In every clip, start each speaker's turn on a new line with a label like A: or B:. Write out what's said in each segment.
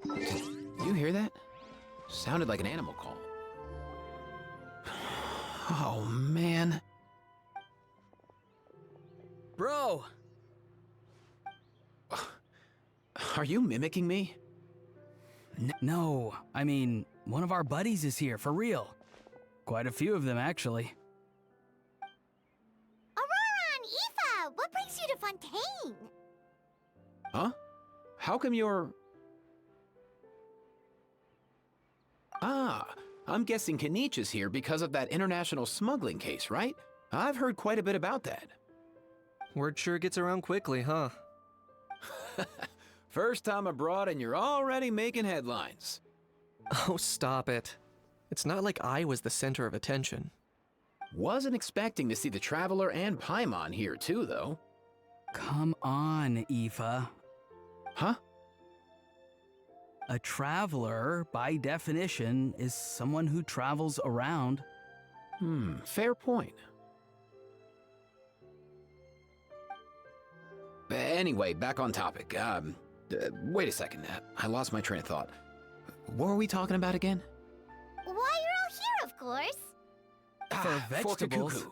A: You hear that? Sounded like an animal call. Oh, man.
B: Bro!
A: Are you mimicking me?
B: No, I mean, one of our buddies is here, for real. Quite a few of them, actually.
C: Aurora and Aoife, what brings you to Fontaine?
A: Huh? How come you're... Ah, I'm guessing Kanich is here because of that international smuggling case, right? I've heard quite a bit about that.
D: Word sure gets around quickly, huh?
A: First time abroad and you're already making headlines.
D: Oh, stop it. It's not like I was the center of attention.
A: Wasn't expecting to see the Traveler and Paimon here too, though.
B: Come on, Aoife.
A: Huh?
B: A traveler, by definition, is someone who travels around.
A: Fair point. Anyway, back on topic. Wait a second. I lost my train of thought. What were we talking about again?
C: Why, you're all here, of course.
B: For vegetables.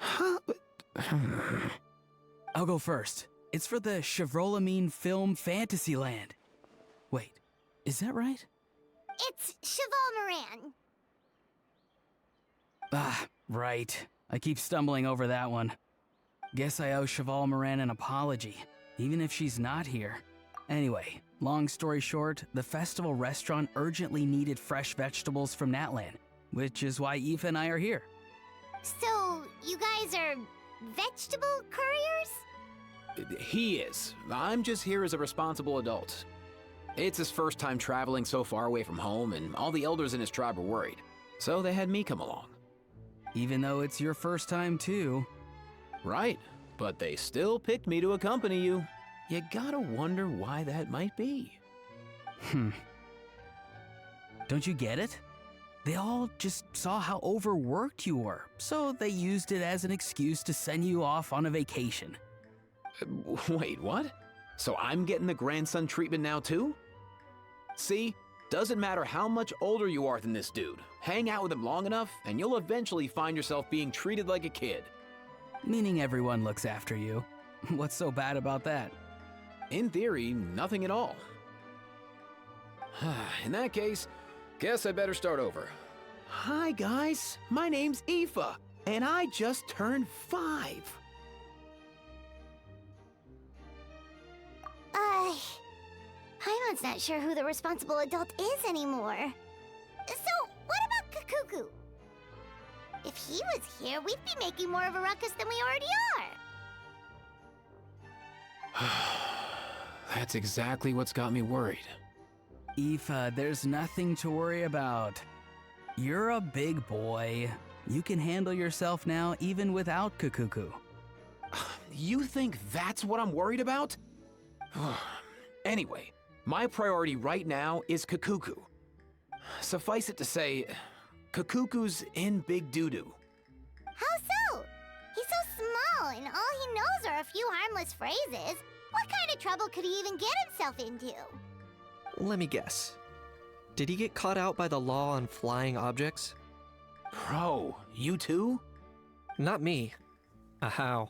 A: Cuckoo. Huh?
B: I'll go first. It's for the Chevrolamine Film Fantasyland. Wait, is that right?
C: It's Cheval Moran.
B: Ah, right. I keep stumbling over that one. Guess I owe Cheval Moran an apology, even if she's not here. Anyway, long story short, the festival restaurant urgently needed fresh vegetables from Natlan, which is why Aoife and I are here.
C: So, you guys are vegetable couriers?
A: He is. I'm just here as a responsible adult. It's his first time traveling so far away from home, and all the elders in his tribe were worried. So they had me come along.
B: Even though it's your first time too.
A: Right, but they still picked me to accompany you. You gotta wonder why that might be.
B: Don't you get it? They all just saw how overworked you were, so they used it as an excuse to send you off on a vacation.
A: Wait, what? So I'm getting the grandson treatment now too? See, doesn't matter how much older you are than this dude. Hang out with him long enough, and you'll eventually find yourself being treated like a kid.
B: Meaning everyone looks after you. What's so bad about that?
A: In theory, nothing at all. In that case, guess I better start over. Hi guys, my name's Aoife, and I just turned 5.
C: Paimon's not sure who the responsible adult is anymore. So, what about Kakuku? If he was here, we'd be making more of a ruckus than we already are.
A: That's exactly what's got me worried.
B: Aoife, there's nothing to worry about. You're a big boy. You can handle yourself now even without Kakuku.
A: You think that's what I'm worried about? Anyway, my priority right now is Kakuku. Suffice it to say, Kakuku's in big doo-doo.
C: How so? He's so small, and all he knows are a few harmless phrases. What kind of trouble could he even get himself into?
D: Let me guess. Did he get caught out by the law on flying objects?
A: Bro, you too?
D: Not me. How?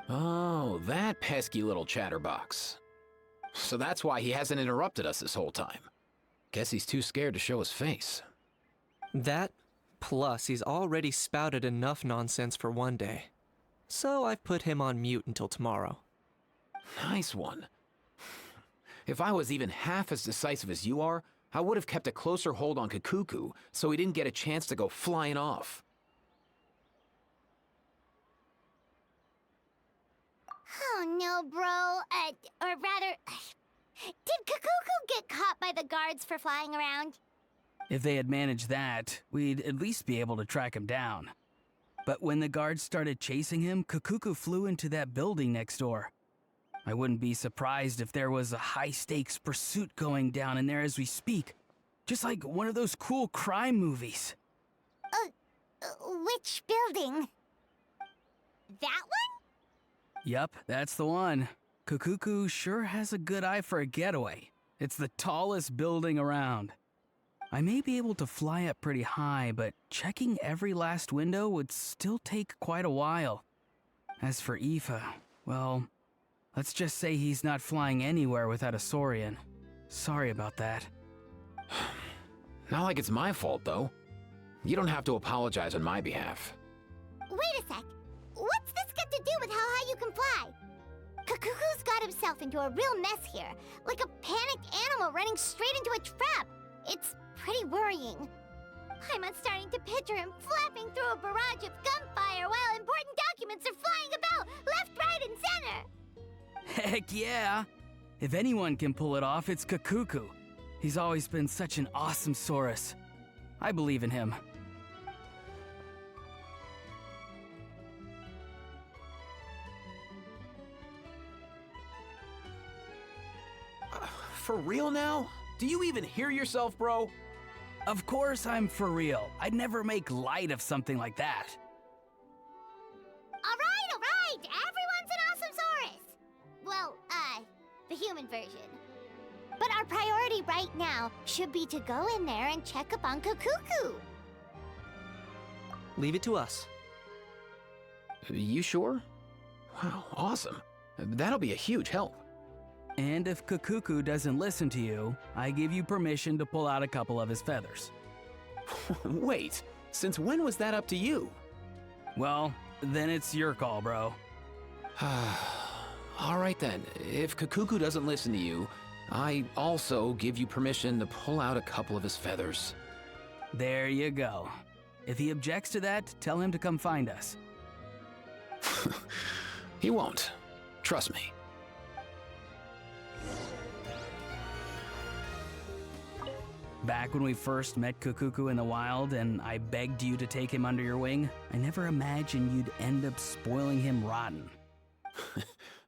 A: Oh, that pesky little chatterbox. So that's why he hasn't interrupted us this whole time. Guess he's too scared to show his face.
D: That, plus he's already spouted enough nonsense for one day. So I've put him on mute until tomorrow.
A: Nice one. If I was even half as decisive as you are, I would have kept a closer hold on Kakuku so he didn't get a chance to go flying off.
C: Oh no, bro. Or rather, did Kakuku get caught by the guards for flying around?
B: If they had managed that, we'd at least be able to track him down. But when the guards started chasing him, Kakuku flew into that building next door. I wouldn't be surprised if there was a high-stakes pursuit going down in there as we speak. Just like one of those cool crime movies.
C: Which building? That one?
B: Yup, that's the one. Kakuku sure has a good eye for a getaway. It's the tallest building around. I may be able to fly up pretty high, but checking every last window would still take quite a while. As for Aoife, well, let's just say he's not flying anywhere without a Saurian. Sorry about that.
A: Not like it's my fault, though. You don't have to apologize on my behalf.
C: Wait a sec. What's this got to do with how high you can fly? Kakuku's got himself into a real mess here, like a panicked animal running straight into a trap. It's pretty worrying. I'm starting to picture him flapping through a barrage of gunfire while important documents are flying about left, right, and center.
B: Heck yeah! If anyone can pull it off, it's Kakuku. He's always been such an awesome Saurus. I believe in him.
A: For real now? Do you even hear yourself, bro?
B: Of course I'm for real. I'd never make light of something like that.
C: All right. Everyone's an awesome Saurus. Well, the human version. But our priority right now should be to go in there and check up on Kakuku.
D: Leave it to us.
A: You sure? Wow, awesome. That'll be a huge help.
B: And if Kakuku doesn't listen to you, I give you permission to pull out a couple of his feathers.
A: Wait, since when was that up to you?
B: Well, then it's your call, bro.
A: All right then, if Kakuku doesn't listen to you, I also give you permission to pull out a couple of his feathers.
B: There you go. If he objects to that, tell him to come find us.
A: He won't. Trust me.
B: Back when we first met Kakuku in the wild and I begged you to take him under your wing, I never imagined you'd end up spoiling him rotten.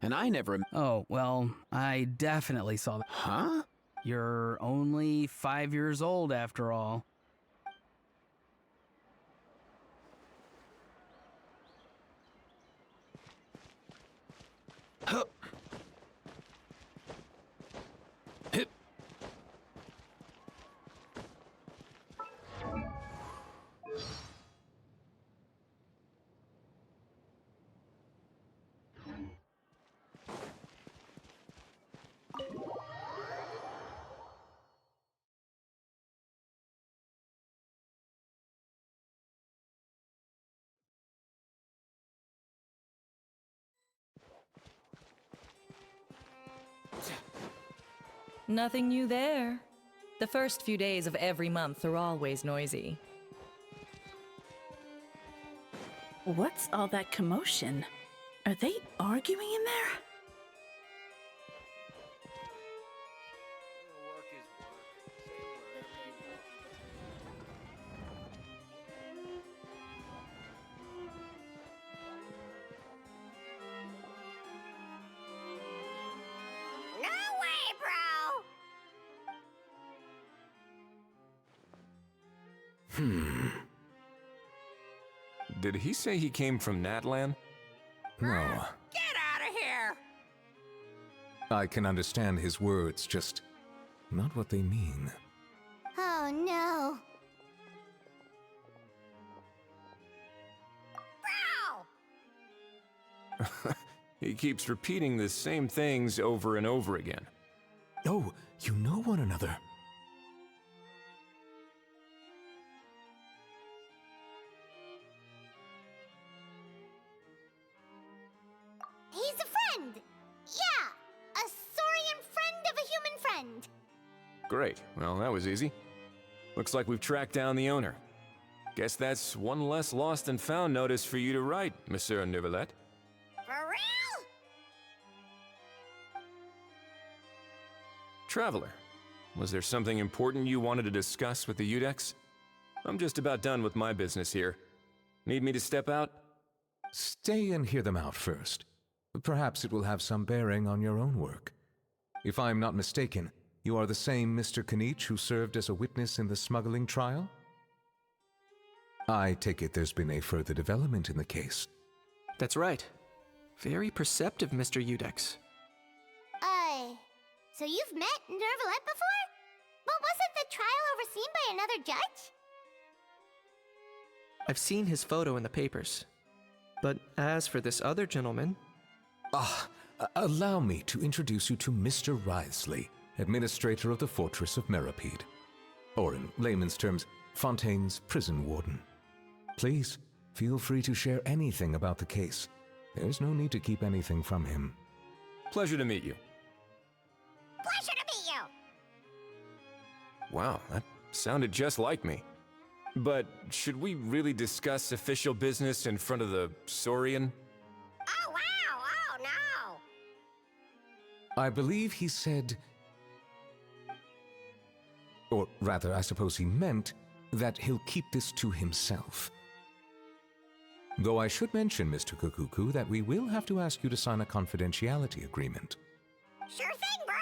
A: And I never...
B: Oh, well, I definitely saw that.
A: Huh?
B: You're only 5 years old after all.
A: Hup. Hip.
E: Nothing new there. The first few days of every month are always noisy.
F: What's all that commotion? Are they arguing in there?
C: No way, bro!
G: Did he say he came from Natlan?
H: No,
C: Get out of here!
H: I can understand his words, just not what they mean.
C: Oh no. Bro!
G: He keeps repeating the same things over and over again.
H: Oh, you know one another.
C: He's a friend! Yeah! A saurian friend of a human friend!
G: Great, well that was easy. Looks like we've tracked down the owner. Guess that's one less lost and found notice for you to write, Monsieur Neuvillette.
C: For real?
G: Traveler, was there something important you wanted to discuss with the Udex? I'm just about done with my business here. Need me to step out?
H: Stay and hear them out first. Perhaps it will have some bearing on your own work. If I'm not mistaken, you are the same Mr. Kanich who served as a witness in the smuggling trial? I take it there's been a further development in the case.
D: That's right. Very perceptive, Mr. Udex.
C: So you've met Nervalette before? But wasn't the trial overseen by another judge?
D: I've seen his photo in the papers. But as for this other gentleman,
H: Allow me to introduce you to Mr. Wriothesley, administrator of the Fortress of Meripede. Or in layman's terms, Fontaine's prison warden. Please, feel free to share anything about the case. There's no need to keep anything from him.
G: Pleasure to meet you.
C: Pleasure to meet you!
G: Wow, that sounded just like me. But should we really discuss official business in front of the Saurian?
C: Oh, wow! Oh, no!
H: I believe he said... Or rather, I suppose he meant that he'll keep this to himself. Though I should mention, Mr. Kukuku, that we will have to ask you to sign a confidentiality agreement.
C: Sure thing, bro!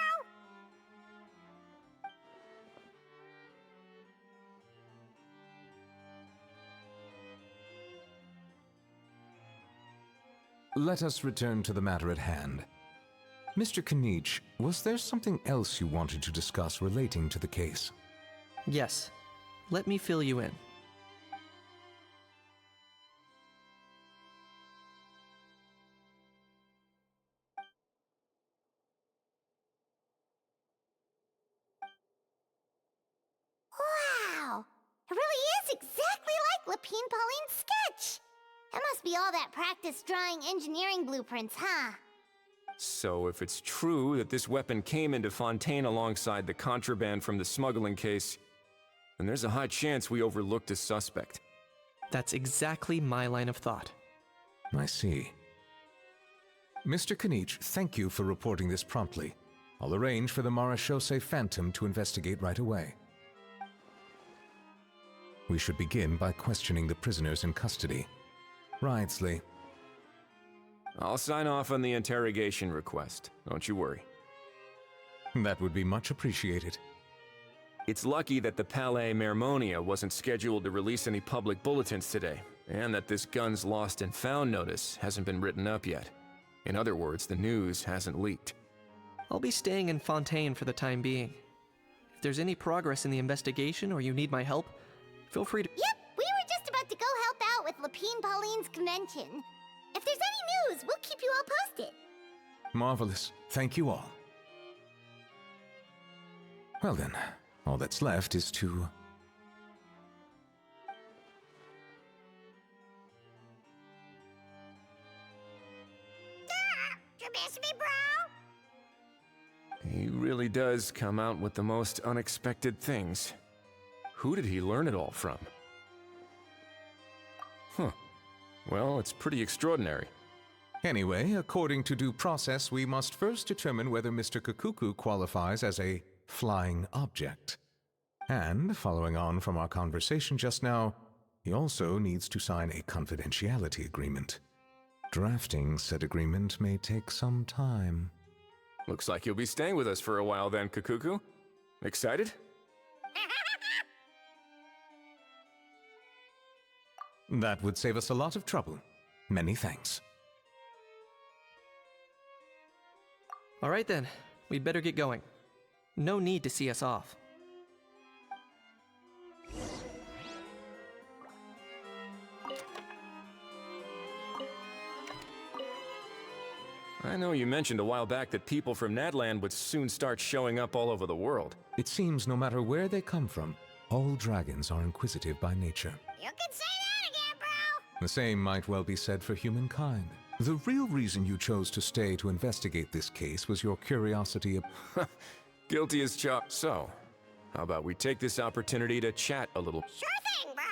H: Let us return to the matter at hand. Mr. Kanich, was there something else you wanted to discuss relating to the case?
D: yes, let me fill you in.
C: Wow! It really is exactly like Lapine Pauline's sketch! It must be all that practice drawing engineering blueprints, huh?
G: So if it's true that this weapon came into Fontaine alongside the contraband from the smuggling case, then there's a high chance we overlooked a suspect.
D: That's exactly my line of thought.
H: I see. Mr. Kanich, thank you for reporting this promptly. I'll arrange for the Marechaussee Phantom to investigate right away. We should begin by questioning the prisoners in custody. Wriothesley.
G: I'll sign off on the interrogation request, don't you worry.
H: That would be much appreciated.
G: It's lucky that the Palais Mermonia wasn't scheduled to release any public bulletins today, and that this guns lost and found notice hasn't been written up yet. In other words, the news hasn't leaked.
D: I'll be staying in Fontaine for the time being. If there's any progress in the investigation or you need my help, feel free to...
C: Yep, we were just about to go help out with Lapine Pauline's convention. If there's any news, we'll keep you all posted.
H: Marvelous. Thank you all. Well then, all that's left is to...
C: You miss me, bro?
G: He really does come out with the most unexpected things. Who did he learn it all from? Huh. Well, it's pretty extraordinary.
H: Anyway, according to due process, we must first determine whether Mr. Kukuku qualifies as a flying object. And, following on from our conversation just now, he also needs to sign a confidentiality agreement. Drafting said agreement may take some time.
G: Looks like you'll be staying with us for a while then, Kukuku. Excited?
H: That would save us a lot of trouble. Many thanks.
D: All right then, we'd better get going. No need to see us off.
G: I know you mentioned a while back that people from Nadland would soon start showing up all over the world.
H: It seems no matter where they come from, all dragons are inquisitive by nature.
C: You can say that again, bro!
H: The same might well be said for humankind. The real reason you chose to stay to investigate this case was your curiosity of...
G: Guilty as charged. So, how about we take this opportunity to chat a little?
C: Sure thing, bro!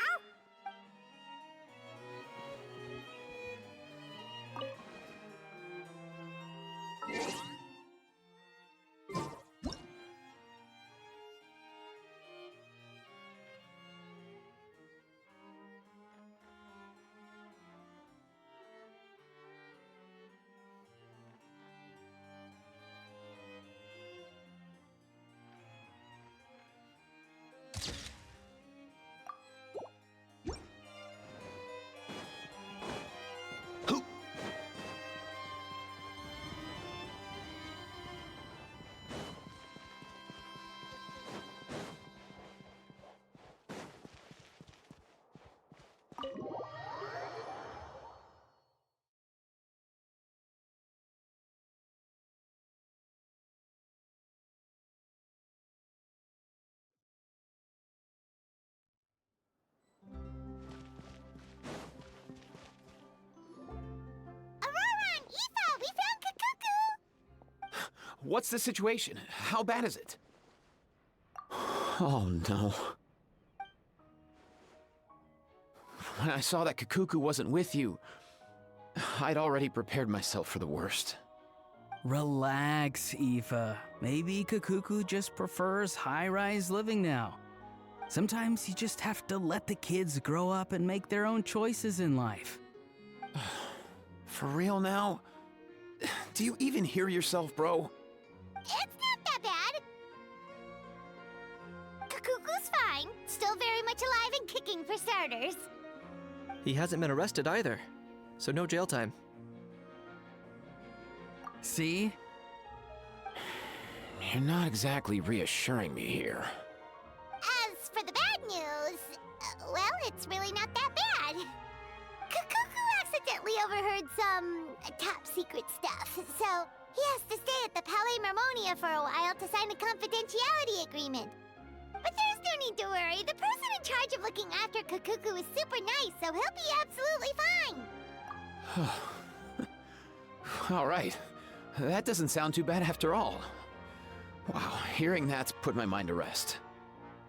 C: Aurora and Aoife, we found Kakuku!
A: What's the situation? How bad is it? Oh no. When I saw that Kakuku wasn't with you, I'd already prepared myself for the worst.
B: Relax, Aoife. Maybe Kakuku just prefers high-rise living now. Sometimes you just have to let the kids grow up and make their own choices in life.
A: For real now? Do you even hear yourself, bro?
C: It's not that bad. Kakuku's fine. Still very much alive and kicking for starters.
D: He hasn't been arrested either, so no jail time.
B: See?
A: You're not exactly reassuring me here.
C: As for the bad news, well, it's really not that bad. Kakuku accidentally overheard some top secret stuff, so he has to stay at the Palais Mermonia for a while to sign a confidentiality agreement. But there's no need to worry. The person in charge of looking after Kakuku is super nice, so he'll be absolutely fine.
A: All right. That doesn't sound too bad after all. Wow, hearing that's put my mind to rest.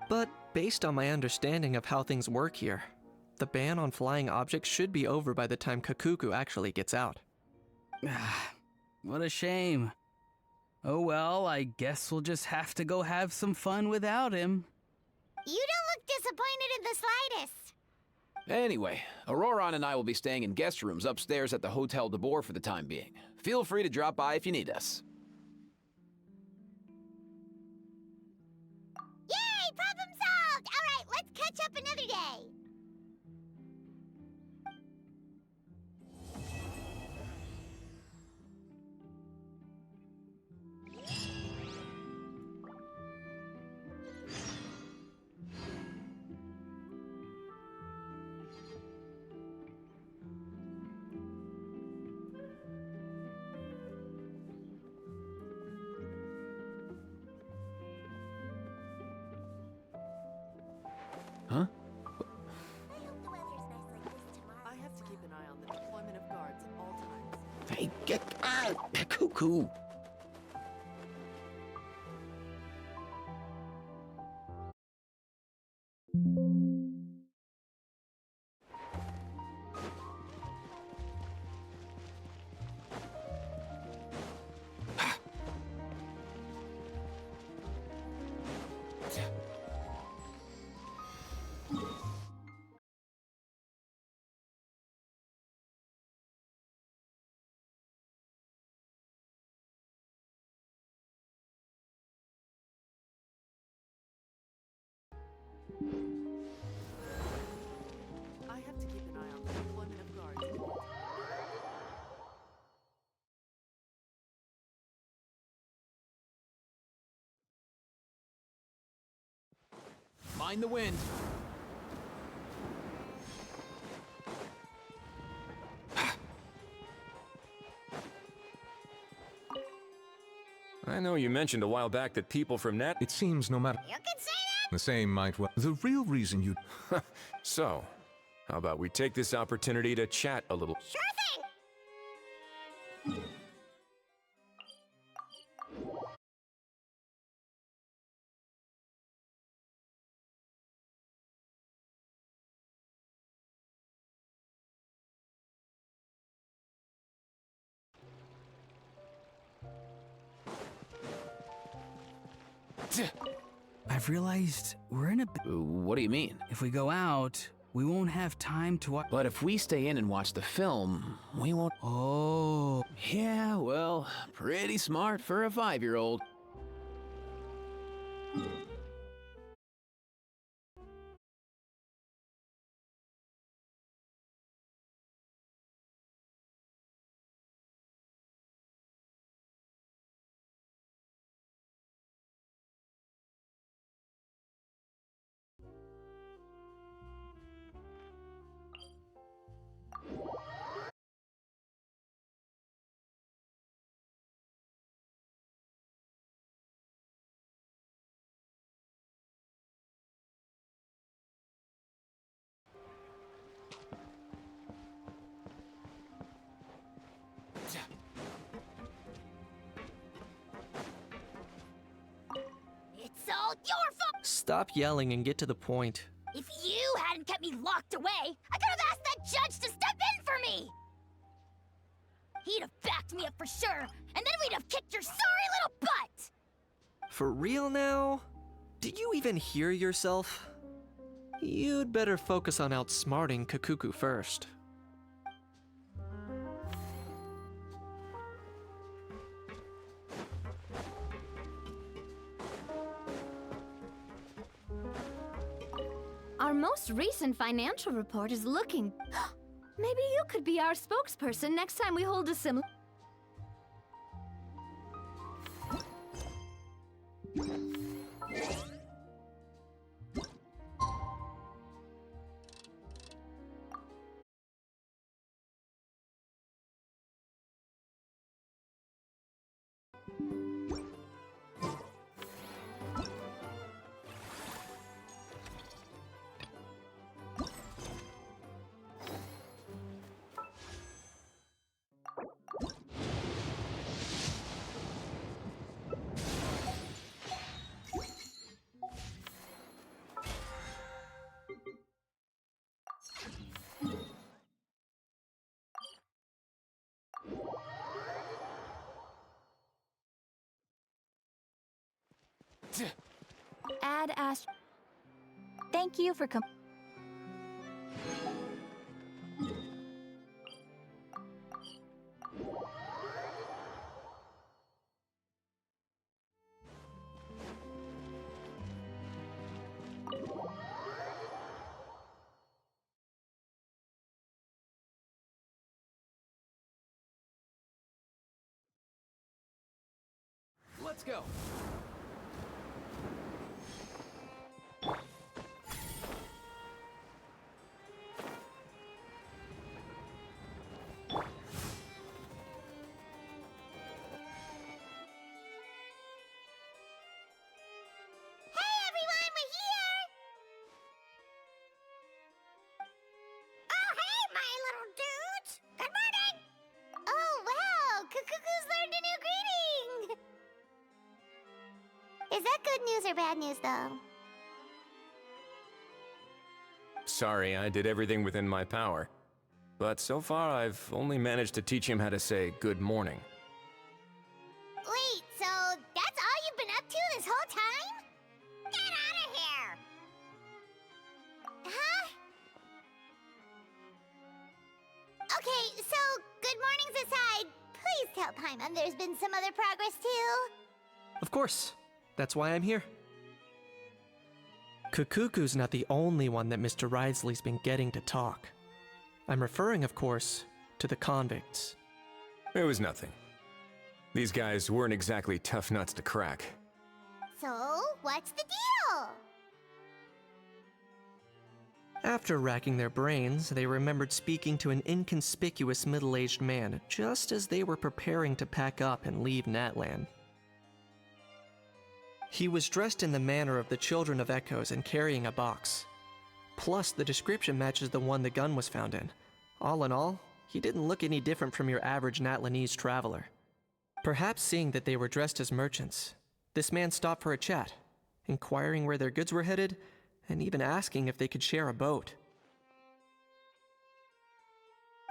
D: But based on my understanding of how things work here, the ban on flying objects should be over by the time Kakuku actually gets out.
B: What a shame. Oh well, I guess we'll just have to go have some fun without him.
C: You don't look disappointed in the slightest.
A: Anyway, Auroron and I will be staying in guest rooms upstairs at the Hotel de Boer for the time being. Feel free to drop by if you need us.
C: Yay! Problem solved! Alright, let's catch up another day.
A: Huh?
I: I have to keep an eye on the deployment of guards at all times.
A: Hey, get out! Cuckoo!
I: I have to keep an eye on the deployment of guards at all times.
A: Mind the wind.
G: I know you mentioned a while back that people from Nat...
H: It seems no matter.
C: You can say that?
H: The same might well. The real reason you.
G: So, how about we take this opportunity to chat a little?
C: Sure thing!
B: I've realized we're in a...
A: What do you mean?
B: If we go out, we won't have time to watch...
A: But if we stay in and watch the film, we won't...
B: Oh...
A: Yeah, well, pretty smart for a 5-year-old.
D: Stop yelling and get to the point.
C: If you hadn't kept me locked away, I could have asked that judge to step in for me! He'd have backed me up for sure, and then we'd have kicked your sorry little butt!
D: For real now? Did you even hear yourself? You'd better focus on outsmarting Kakuku first.
J: Our most recent financial report is looking... Maybe you could be our spokesperson next time we hold a similar... Ad Ast... Thank you for
A: Let's go.
C: Is that good news or bad news, though?
G: Sorry, I did everything within my power. But so far, I've only managed to teach him how to say good morning.
C: Wait, so that's all you've been up to this whole time? Get out of here! Huh? Okay, so good mornings aside, please tell Paimon there's been some other progress, too.
D: Of course. That's why I'm here. Kakuku's not the only one that Mr. Ridesley's been getting to talk. I'm referring, of course, to the convicts.
G: It was nothing. These guys weren't exactly tough nuts to crack.
C: So, what's the deal?
D: After racking their brains, they remembered speaking to an inconspicuous middle-aged man just as they were preparing to pack up and leave Natlan. He was dressed in the manner of the Children of Echoes and carrying a box. Plus, the description matches the one the gun was found in. All in all, he didn't look any different from your average Natlanese traveler. Perhaps seeing that they were dressed as merchants, this man stopped for a chat, inquiring where their goods were headed, and even asking if they could share a boat.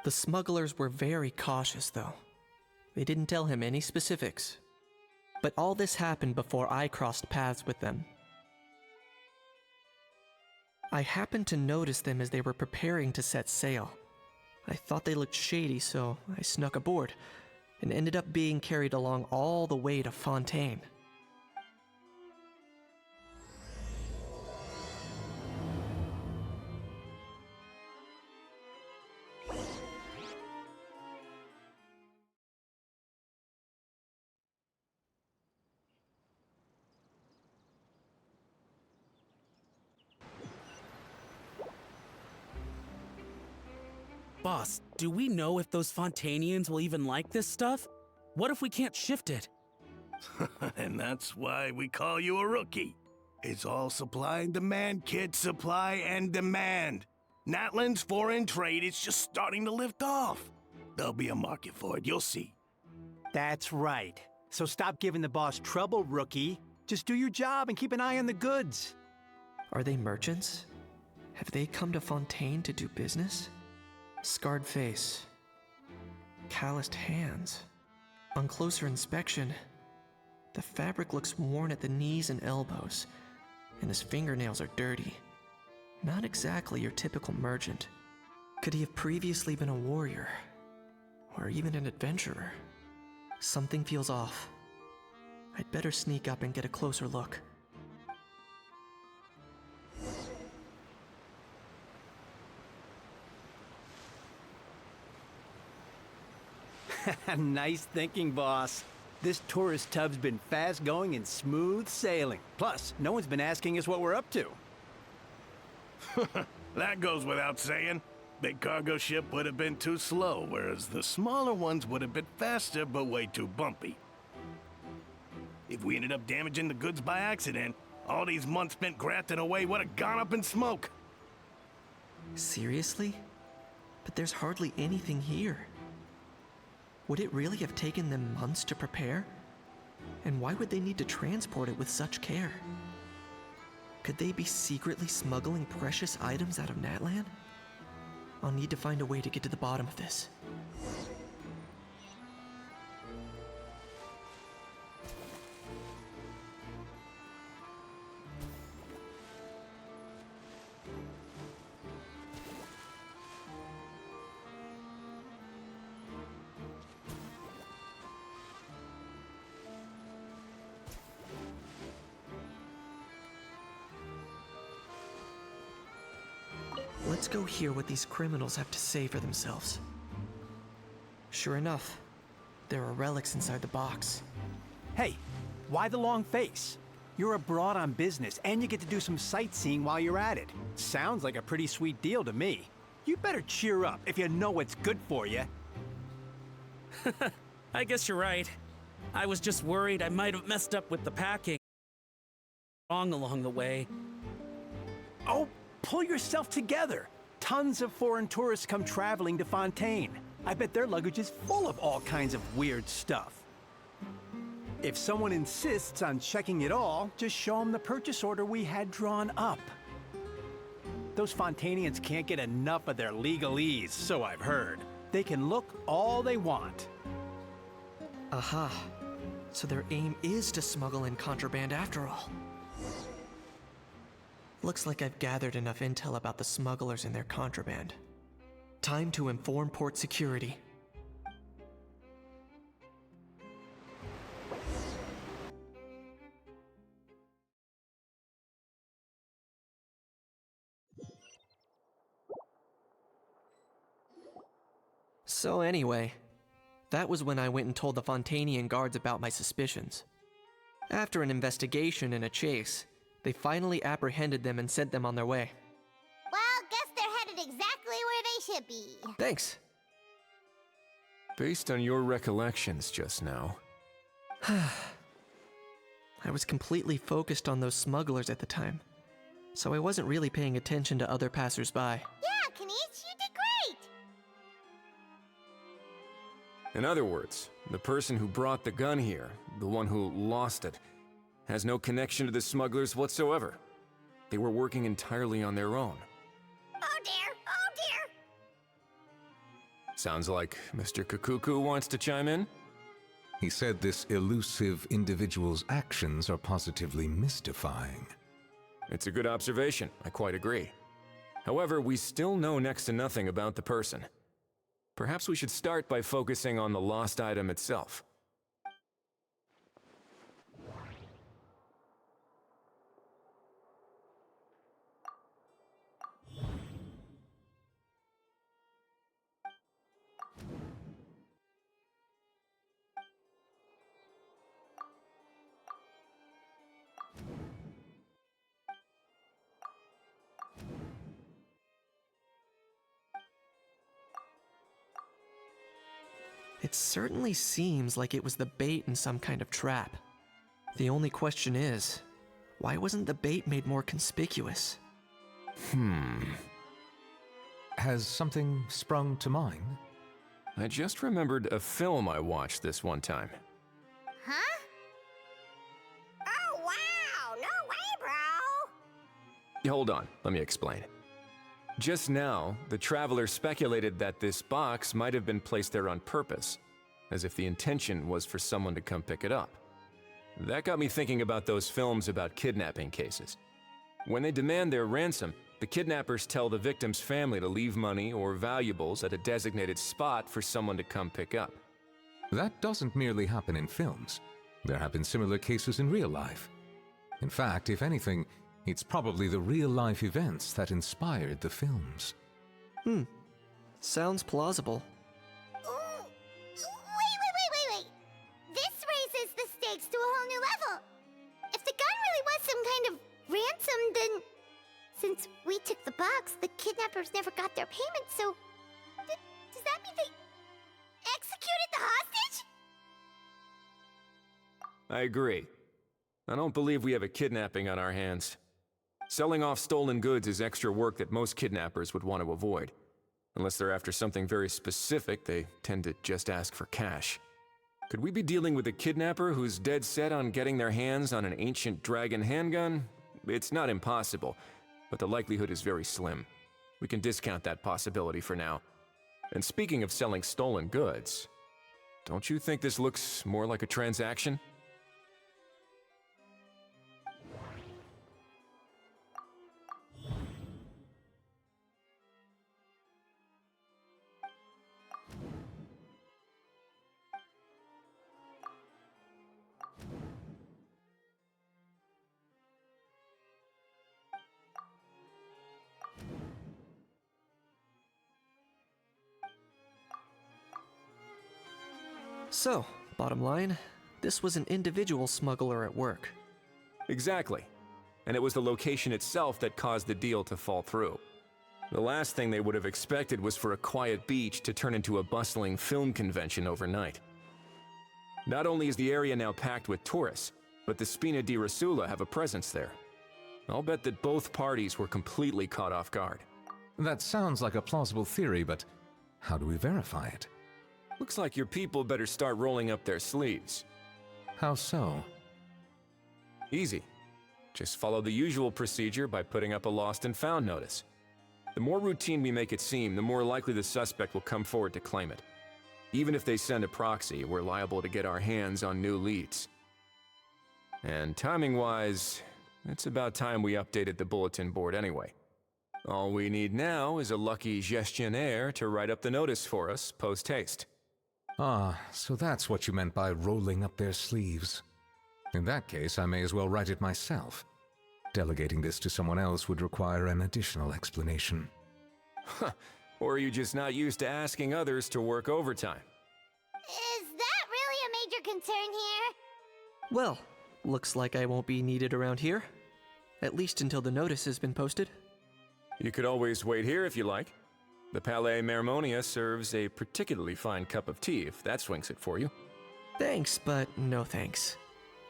D: The smugglers were very cautious, though. They didn't tell him any specifics. But all this happened before I crossed paths with them. I happened to notice them as they were preparing to set sail. I thought they looked shady, so I snuck aboard, and ended up being carried along all the way to Fontaine.
K: Boss, do we know if those Fontanians will even like this stuff? What if we can't shift it?
L: And that's why we call you a rookie. It's all supply and demand, kid. Supply and demand. Natlan's foreign trade is just starting to lift off. There'll be a market for it, you'll see.
M: That's right. So stop giving the boss trouble, rookie. Just do your job and keep an eye on the goods.
D: Are they merchants? Have they come to Fontaine to do business? Scarred face. Calloused hands. On closer inspection, the fabric looks worn at the knees and elbows, and his fingernails are dirty. Not exactly your typical merchant. Could he have previously been a warrior? Or even an adventurer? Something feels off. I'd better sneak up and get a closer look.
M: Nice thinking, boss. This tourist tub's been fast going and smooth sailing. Plus, no one's been asking us what we're up to.
L: That goes without saying. Big cargo ship would have been too slow, whereas the smaller ones would have been faster but way too bumpy. If we ended up damaging the goods by accident, all these months spent grafting away would have gone up in smoke.
D: Seriously? But there's hardly anything here. Would it really have taken them months to prepare? And why would they need to transport it with such care? Could they be secretly smuggling precious items out of Natlan? I'll need to find a way to get to the bottom of this. Let's go hear what these criminals have to say for themselves. Sure enough, there are relics inside the box.
M: Hey, why the long face? You're abroad on business, and you get to do some sightseeing while you're at it. Sounds like a pretty sweet deal to me. You better cheer up if you know what's good for you.
K: I guess you're right. I was just worried I might have messed up with the packing wrong along the way.
M: Oh, pull yourself together. Tons of foreign tourists come traveling to Fontaine. I bet their luggage is full of all kinds of weird stuff. If someone insists on checking it all, just show them the purchase order we had drawn up. Those Fontainians can't get enough of their legalese, so I've heard. They can look all they want.
D: Aha. So their aim is to smuggle in contraband after all. Looks like I've gathered enough intel about the smugglers and their contraband. Time to inform port security. So anyway, that was when I went and told the Fontainian guards about my suspicions. After an investigation and a chase, they finally apprehended them and sent them on their way.
C: Well, guess they're headed exactly where they should be.
D: Thanks.
G: Based on your recollections just now.
D: I was completely focused on those smugglers at the time, so I wasn't really paying attention to other passersby.
C: Yeah, Kanish, you did great!
G: In other words, the person who brought the gun here, the one who lost it, has no connection to the smugglers whatsoever. They were working entirely on their own.
C: Oh dear, oh dear!
G: Sounds like Mr. Kakuku wants to chime in?
H: He said this elusive individual's actions are positively mystifying.
G: It's a good observation, I quite agree. However, we still know next to nothing about the person. Perhaps we should start by focusing on the lost item itself.
D: It certainly seems like it was the bait in some kind of trap. The only question is, why wasn't the bait made more conspicuous?
H: Has something sprung to mind?
G: I just remembered a film I watched this one time.
C: Huh? Oh wow, no way, bro!
G: Hold on, let me explain. Just now, the traveler speculated that this box might have been placed there on purpose, as if the intention was for someone to come pick it up. That got me thinking about those films about kidnapping cases. When they demand their ransom, the kidnappers tell the victim's family to leave money or valuables at a designated spot for someone to come pick up.
H: That doesn't merely happen in films. There have been similar cases in real life. In fact, if anything, it's probably the real-life events that inspired the films.
D: Sounds plausible.
C: Ooh. Wait. This raises the stakes to a whole new level. If the gun really was some kind of ransom, then since we took the box, the kidnappers never got their payment, so does that mean they executed the hostage?
G: I agree. I don't believe we have a kidnapping on our hands. Selling off stolen goods is extra work that most kidnappers would want to avoid. Unless they're after something very specific, they tend to just ask for cash. Could we be dealing with a kidnapper who's dead set on getting their hands on an ancient dragon handgun? It's not impossible, but the likelihood is very slim. We can discount that possibility for now. And speaking of selling stolen goods, don't you think this looks more like a transaction?
D: So, bottom line, this was an individual smuggler at work.
G: Exactly. And it was the location itself that caused the deal to fall through. The last thing they would have expected was for a quiet beach to turn into a bustling film convention overnight. Not only is the area now packed with tourists, but the Spina- di-Rosula have a presence there. I'll bet that both parties were completely caught off guard.
H: That sounds like a plausible theory, but how do we verify it?
G: Looks like your people better start rolling up their sleeves.
H: How so?
G: Easy. Just follow the usual procedure by putting up a lost and found notice. The more routine we make it seem, the more likely the suspect will come forward to claim it. Even if they send a proxy, we're liable to get our hands on new leads. And timing-wise, it's about time we updated the bulletin board anyway. All we need now is a lucky gestionnaire to write up the notice for us post-haste.
H: Ah, so that's what you meant by rolling up their sleeves. In that case, I may as well write it myself. Delegating this to someone else would require an additional explanation.
G: Or are you just not used to asking others to work overtime?
C: Is that really a major concern here?
D: Well, looks like I won't be needed around here. At least until the notice has been posted.
G: You could always wait here if you like. The Palais Mermonia serves a particularly fine cup of tea if that swings it for you.
D: Thanks, but no thanks.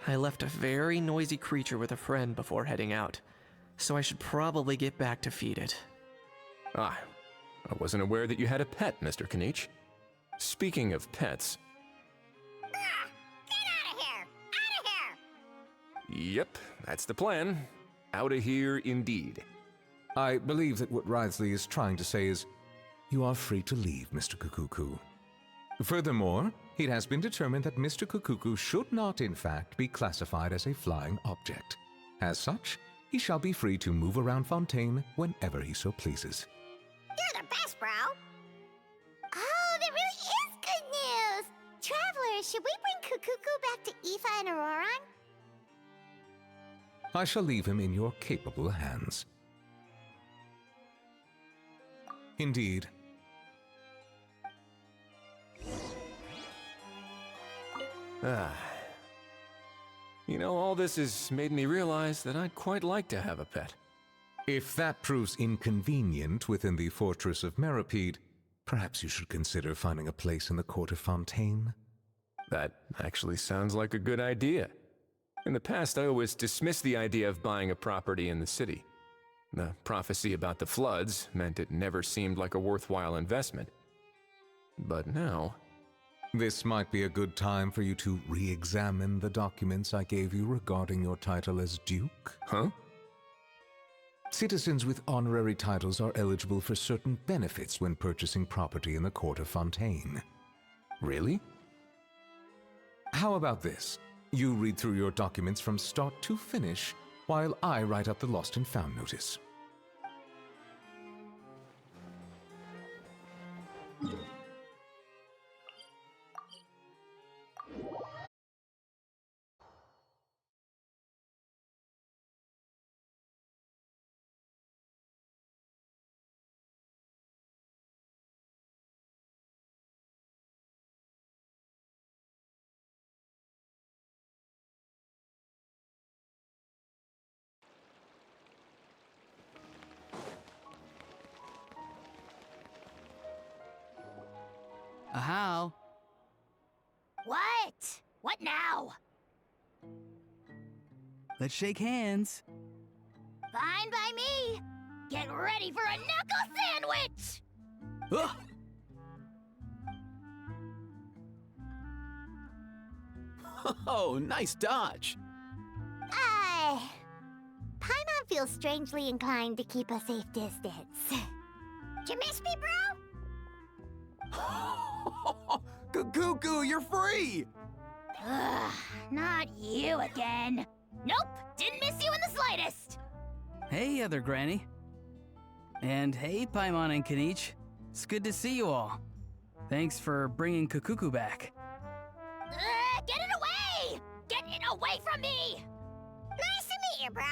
D: I left a very noisy creature with a friend before heading out, so I should probably get back to feed it.
G: Ah, I wasn't aware that you had a pet, Mr. Kinich. Speaking of pets...
C: Get out of here! Out of here!
G: Yep, that's the plan. Out of here indeed.
H: I believe that what Wriothesley is trying to say is, you are free to leave, Mr. Kukuku. Furthermore, it has been determined that Mr. Kukuku should not, in fact, be classified as a flying object. As such, he shall be free to move around Fontaine whenever he so pleases.
C: You're the best, bro! Oh, that really is good news! Travelers, should we bring Kukuku back to Aoife and Auroran?
H: I shall leave him in your capable hands. Indeed.
G: You know, all this has made me realize that I'd quite like to have a pet.
H: If that proves inconvenient within the fortress of Meripede, perhaps you should consider finding a place in the court of Fontaine.
G: That actually sounds like a good idea. In the past, I always dismissed the idea of buying a property in the city. The prophecy about the floods meant it never seemed like a worthwhile investment. But now...
H: This might be a good time for you to re-examine the documents I gave you regarding your title as Duke.
G: Huh?
H: Citizens with honorary titles are eligible for certain benefits when purchasing property in the court of Fontaine.
G: Really?
H: How about this? You read through your documents from start to finish, while I write up the lost and found notice.
B: How?
C: What? What now?
B: Let's shake hands.
C: Fine by me. Get ready for a knuckle sandwich!
A: Ugh. Oh, nice dodge.
C: Paimon feels strangely inclined to keep a safe distance. Did you miss me, bro?
A: Cuckoo, you're free!
C: Ugh, not you again. Nope, didn't miss you in the slightest.
B: Hey, other granny. And hey, Paimon and Kanich. It's good to see you all. Thanks for bringing Kukuku back.
C: Get it away! Get it away from me! Nice to meet you, bro.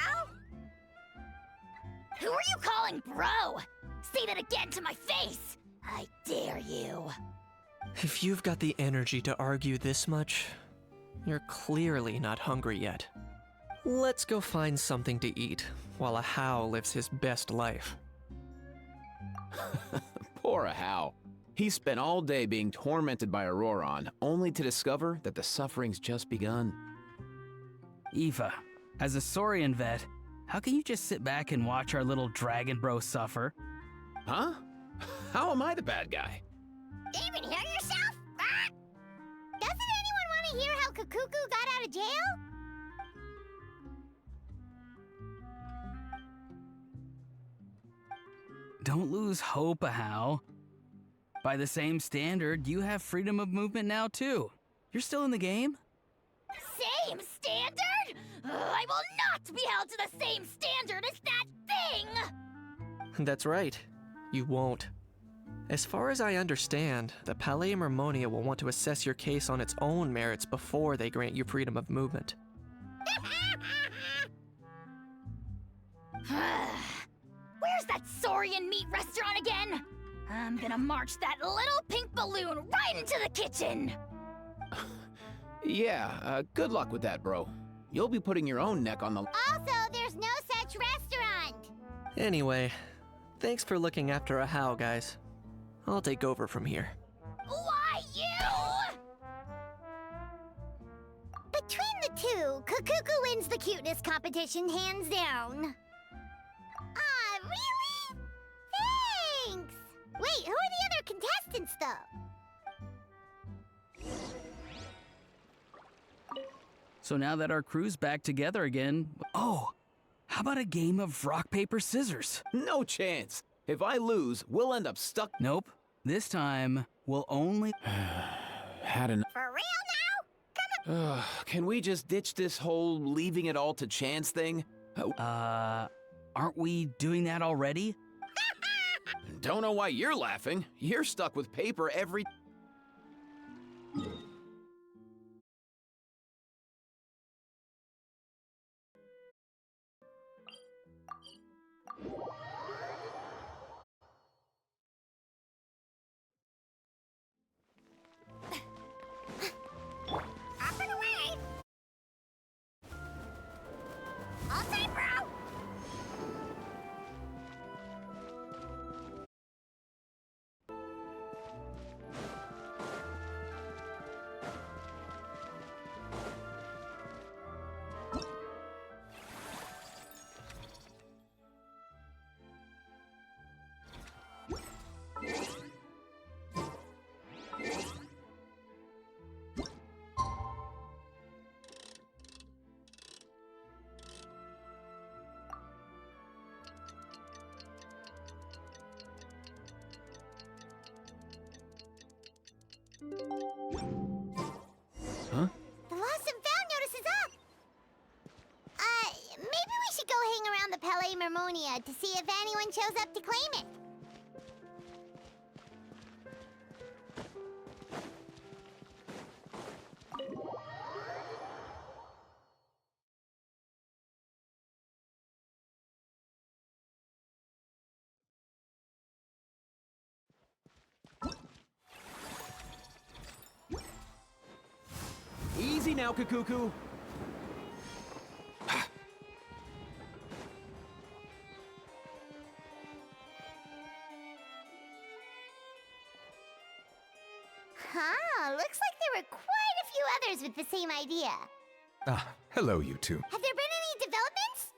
C: Who are you calling bro? Say that again to my face! I dare you.
D: If you've got the energy to argue this much, you're clearly not hungry yet. Let's go find something to eat while a How lives his best life.
A: Poor Ahau. He spent all day being tormented by Auroron, only to discover that the suffering's just begun.
B: Eva, as a Saurian vet, how can you just sit back and watch our little dragon bro suffer?
A: Huh? How am I the bad guy?
C: Even hear yourself? Ah! Doesn't anyone want to hear how Kukuku got out of jail?
B: Don't lose hope, Ahau. By the same standard, you have freedom of movement now, too. You're still in the game?
C: Same standard? I will not be held to the same standard as that thing!
D: That's right. You won't. As far as I understand, the Palais Mermonia will want to assess your case on its own merits before they grant you freedom of movement.
C: Where's that Saurian meat restaurant again? I'm gonna march that little pink balloon right into the kitchen!
A: Yeah, good luck with that, bro. You'll be putting your own neck on the...
C: Also, there's no such restaurant!
D: Anyway, thanks for looking after a How, guys. I'll take over from here.
C: Why you? Between the two, Kukuku wins the cuteness competition hands down. Ah, really? Thanks! Wait, who are the other contestants, though?
B: So now that our crew's back together again, oh, how about a game of rock, paper, scissors?
A: No chance. If I lose, we'll end up stuck...
B: Nope. This time, we'll only...
A: Had enough.
C: For real now?
A: Can we just ditch this whole leaving it all to chance thing?
B: Aren't we doing that already?
A: Don't know why you're laughing. You're stuck with paper every...
C: Up and away! All time, bro! out to see if anyone shows up to claim it.
A: Easy now, Kakuku.
C: Huh, looks like there were quite a few others with the same idea.
H: Ah, hello, you two.
C: Have there been any developments?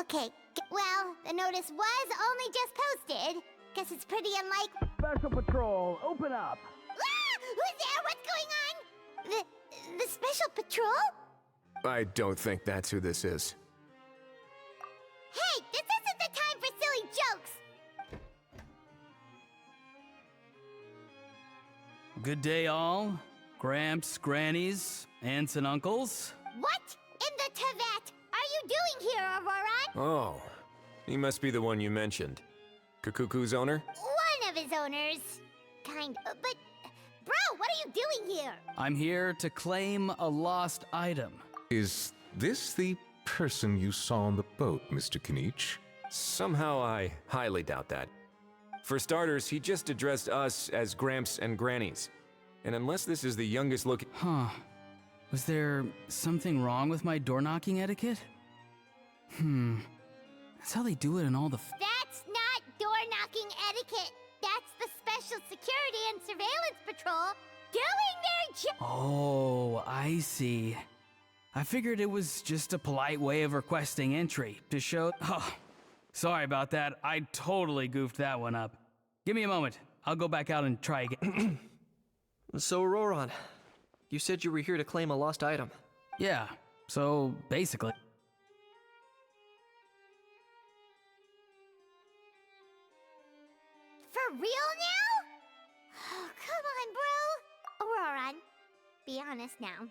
C: Okay. Well, the notice was only just posted. Guess it's pretty unlikely.
B: Special Patrol, open up!
C: Ah! Who's there? What's going on? The Special Patrol?
G: I don't think that's who this is.
C: Hey, this isn't the time for silly jokes!
B: Good day, all. Gramps, grannies, aunts, and uncles.
C: What in the Tibet are you doing here, Auroran?
G: Oh, he must be the one you mentioned. Kakuku's owner?
C: One of his owners. Kind of, but... Bro, what are you doing here?
B: I'm here to claim a lost item.
H: Is this the person you saw on the boat, Mr. Kinich?
G: Somehow I highly doubt that. For starters, he just addressed us as Gramps and Grannies. And unless this is the youngest looking...
B: Huh. Was there something wrong with my door-knocking etiquette? That's how they do it in all the...
C: That's not door-knocking etiquette. That's the Special Security and Surveillance Patrol doing their job.
B: Oh, I see. I figured it was just a polite way of requesting entry to show... Oh, sorry about that. I totally goofed that one up. Give me a moment. I'll go back out and try again.
D: So, Auroran, you said you were here to claim a lost item.
B: Yeah, so basically...
C: For real now? Oh, come on, bro. Auroran, be honest now.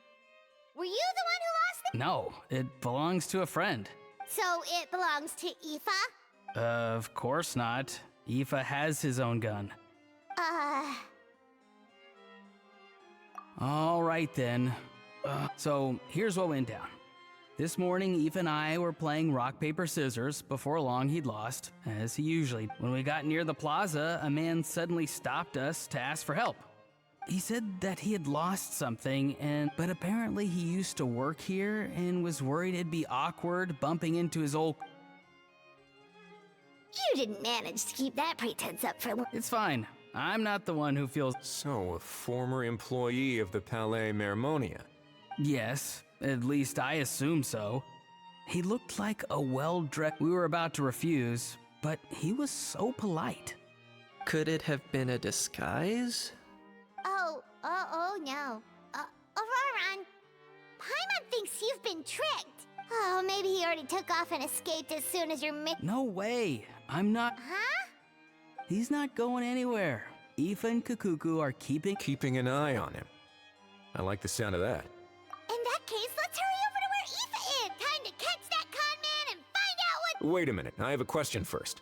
C: Were you the one who lost it?
B: No, it belongs to a friend.
C: So it belongs to Aoife?
B: Of course not. Aoife has his own gun. All right then. So here's what went down. This morning, Aoife and I were playing rock, paper, scissors. Before long, he'd lost, as he usually. When we got near the plaza, a man suddenly stopped us to ask for help. He said that he had lost something, but apparently he used to work here and was worried it'd be awkward bumping into his old...
C: You didn't manage to keep that pretense up for long.
B: It's fine. I'm not the one who feels...
G: So, a former employee of the Palais Mermonia.
B: Yes, at least I assume so. He looked like a well-dressed... We were about to refuse, but he was so polite.
D: Could it have been a disguise?
C: Oh no. Auroran, Paimon thinks you've been tricked. Oh, maybe he already took off and escaped as soon as your
B: No way. I'm not...
C: Huh?
B: He's not going anywhere. Aoife and Kakuku are
G: keeping an eye on him. I like the sound of that.
C: In that case, let's hurry over to where Aoife is. Time to catch that con man and find out what...
G: Wait a minute, I have a question first.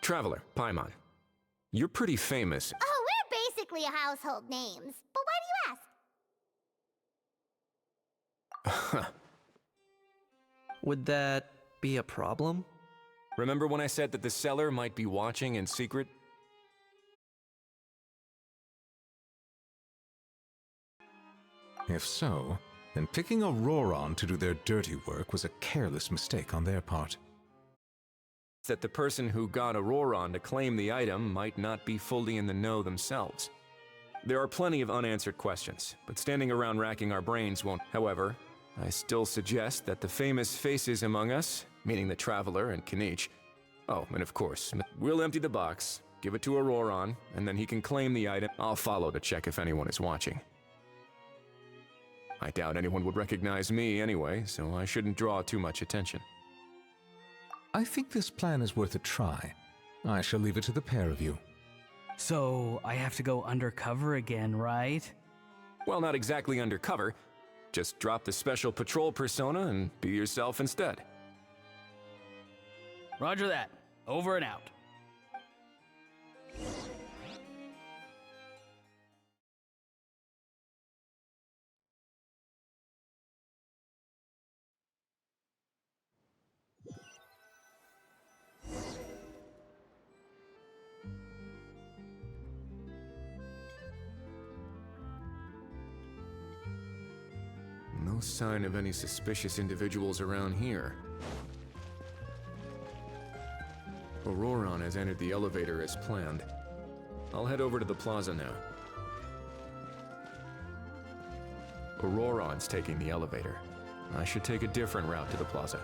G: Traveler, Paimon, you're pretty famous.
C: Oh, we're basically household names. But why do you ask?
D: Would that be a problem?
G: Remember when I said that the seller might be watching in secret?
H: If so, then picking Auroran to do their dirty work was a careless mistake on their part.
G: That the person who got Auroran to claim the item might not be fully in the know themselves. There are plenty of unanswered questions, but standing around racking our brains won't. However, I still suggest that the famous faces among us, meaning the Traveler and Kinich, oh, and of course, we'll empty the box, give it to Auroran, and then he can claim the item. I'll follow to check if anyone is watching. I doubt anyone would recognize me anyway, so I shouldn't draw too much attention.
H: I think this plan is worth a try. I shall leave it to the pair of you.
B: So, I have to go undercover again, right?
G: Well, not exactly undercover. Just drop the special patrol persona and be yourself instead.
B: Roger that. Over and out.
G: No sign of any suspicious individuals around here. Auroron has entered the elevator as planned. I'll head over to the plaza now. Auroron's taking the elevator. I should take a different route to the plaza.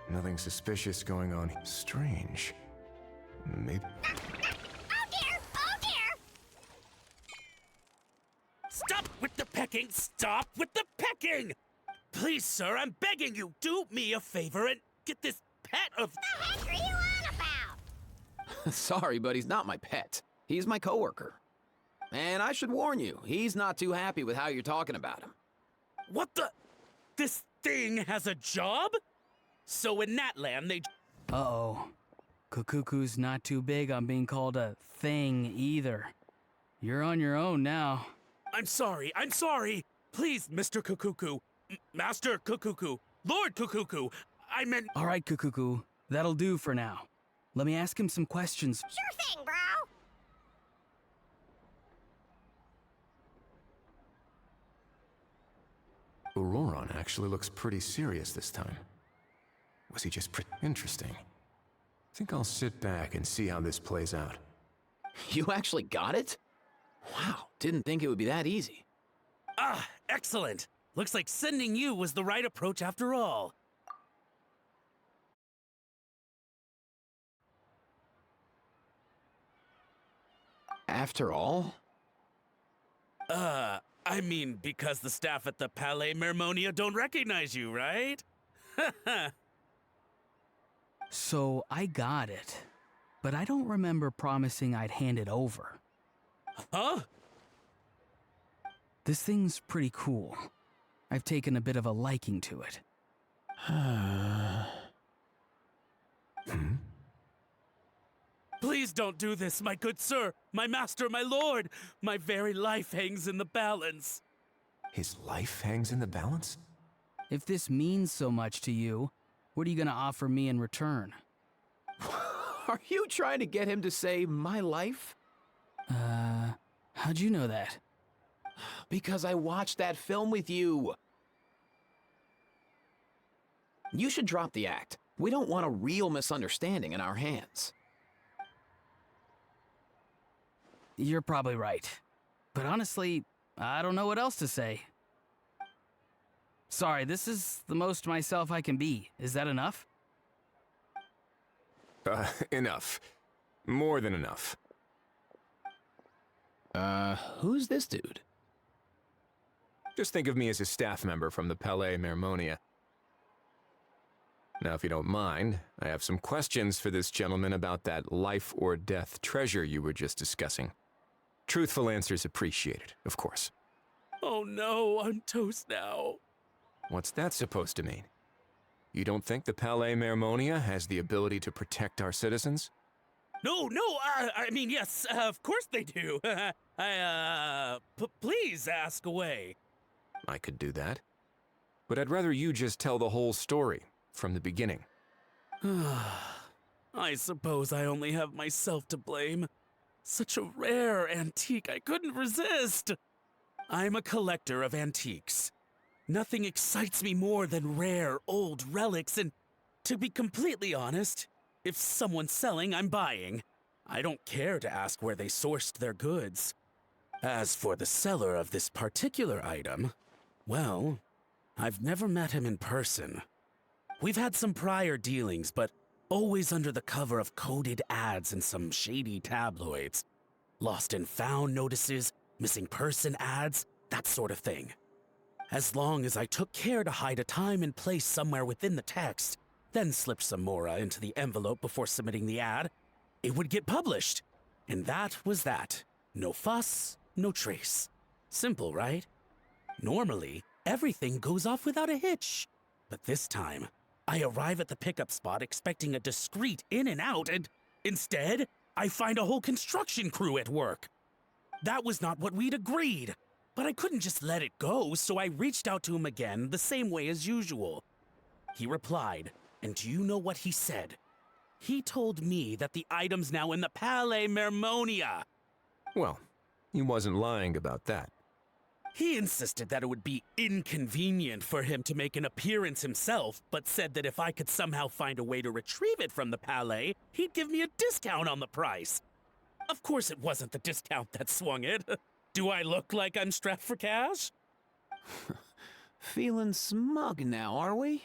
G: Nothing suspicious going on. Strange. Maybe.
C: Oh dear! Oh dear!
K: Stop with the pecking! Stop with the pecking! Please, sir, I'm begging you, do me a favor and get this pet of...
C: The heck are you on about?
A: Sorry, but he's not my pet. He's my coworker. And I should warn you, he's not too happy with how you're talking about him.
K: What the... This thing has a job? So in that land, they...
B: Uh-oh. Kukuku's not too big on being called a thing either. You're on your own now.
K: I'm sorry. Please, Mr. Kukuku. Master Kukuku. Lord Kukuku. I meant...
B: All right, Kukuku. That'll do for now. Let me ask him some questions.
C: Sure thing, bro.
G: Auroron actually looks pretty serious this time. Was he just interesting? I think I'll sit back and see how this plays out.
A: You actually got it? Wow, didn't think it would be that easy.
K: Ah, excellent. Looks like sending you was the right approach after all.
A: After all?
K: I mean, because the staff at the Palais Mermonia don't recognize you, right?
B: So I got it, but I don't remember promising I'd hand it over.
K: Huh?
B: This thing's pretty cool. I've taken a bit of a liking to it.
K: Please don't do this, my good sir, my master, my lord. My very life hangs in the balance.
G: His life hangs in the balance?
B: If this means so much to you, what are you gonna offer me in return?
A: Are you trying to get him to say my life?
B: How'd you know that?
A: Because I watched that film with you. You should drop the act. We don't want a real misunderstanding in our hands.
B: You're probably right. But honestly, I don't know what else to say. Sorry, this is the most myself I can be. Is that enough?
G: Enough. More than enough.
A: Who's this dude?
G: Just think of me as a staff member from the Palais Mermonia. Now, if you don't mind, I have some questions for this gentleman about that life or death treasure you were just discussing. Truthful answers appreciated, of course.
K: Oh no, I'm toast now.
G: What's that supposed to mean? You don't think the Palais Mermonia has the ability to protect our citizens?
K: No, I mean, yes, of course they do. Please ask away.
G: I could do that. But I'd rather you just tell the whole story, from the beginning.
K: I suppose I only have myself to blame. Such a rare antique, I couldn't resist. I'm a collector of antiques. Nothing excites me more than rare, old relics, and to be completely honest, if someone's selling, I'm buying. I don't care to ask where they sourced their goods. As for the seller of this particular item, well, I've never met him in person. We've had some prior dealings, but always under the cover of coded ads in some shady tabloids. Lost and found notices, missing person ads, that sort of thing. As long as I took care to hide a time and place somewhere within the text, then slipped some mora into the envelope before submitting the ad, it would get published. And that was that. No fuss, no trace. Simple, right? Normally, everything goes off without a hitch. But this time, I arrive at the pickup spot expecting a discreet in and out, and instead, I find a whole construction crew at work. That was not what we'd agreed. But I couldn't just let it go, so I reached out to him again the same way as usual. He replied, and do you know what he said? He told me that the item's now in the Palais Mermonia.
G: Well, he wasn't lying about that.
K: He insisted that it would be inconvenient for him to make an appearance himself, but said that if I could somehow find a way to retrieve it from the Palais, he'd give me a discount on the price. Of course it wasn't the discount that swung it. Do I look like I'm strapped for cash?
A: Feeling smug now, are we?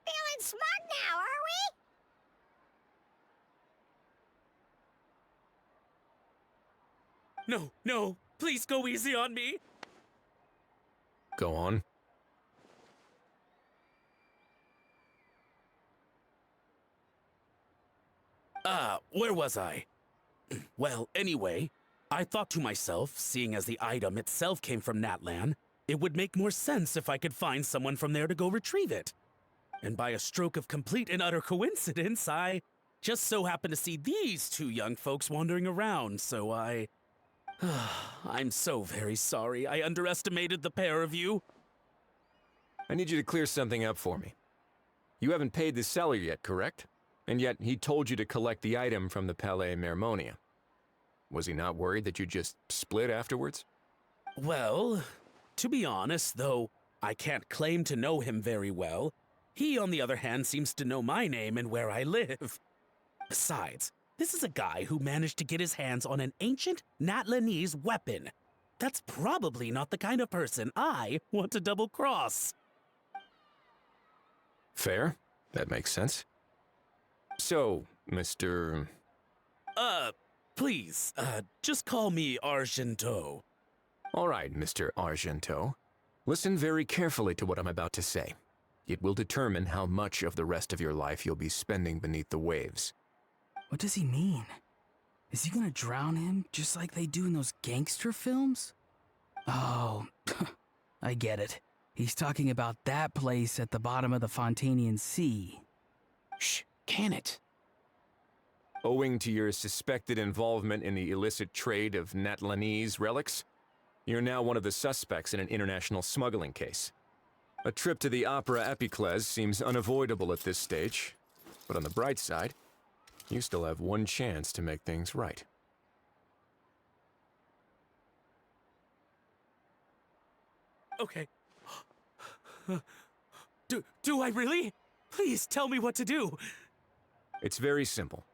C: Feeling smug now, are we?
K: No, no, please go easy on me.
G: Go on.
K: Where was I? Well, anyway, I thought to myself, seeing as the item itself came from Natlan, it would make more sense if I could find someone from there to go retrieve it. And by a stroke of complete and utter coincidence, I just so happened to see these two young folks wandering around, so I'm so very sorry I underestimated the pair of you.
G: I need you to clear something up for me. You haven't paid the seller yet, correct? And yet he told you to collect the item from the Palais Mermonia. Was he not worried that you just split afterwards?
K: Well, to be honest, though I can't claim to know him very well, he, on the other hand, seems to know my name and where I live. Besides, this is a guy who managed to get his hands on an ancient Natlanese weapon. That's probably not the kind of person I want to double-cross.
G: Fair. That makes sense. So, Mr.
K: Please, just call me Argento.
G: All right, Mr. Argento. Listen very carefully to what I'm about to say. It will determine how much of the rest of your life you'll be spending beneath the waves.
B: What does he mean? Is he gonna drown him just like they do in those gangster films? Oh, I get it. He's talking about that place at the bottom of the Fontanian Sea.
A: Shh, can it?
G: Owing to your suspected involvement in the illicit trade of Natlanese relics, you're now one of the suspects in an international smuggling case. A trip to the Opera Epiclese seems unavoidable at this stage, but on the bright side, you still have one chance to make things right.
K: Okay. Do I really? Please tell me what to do.
G: It's very simple.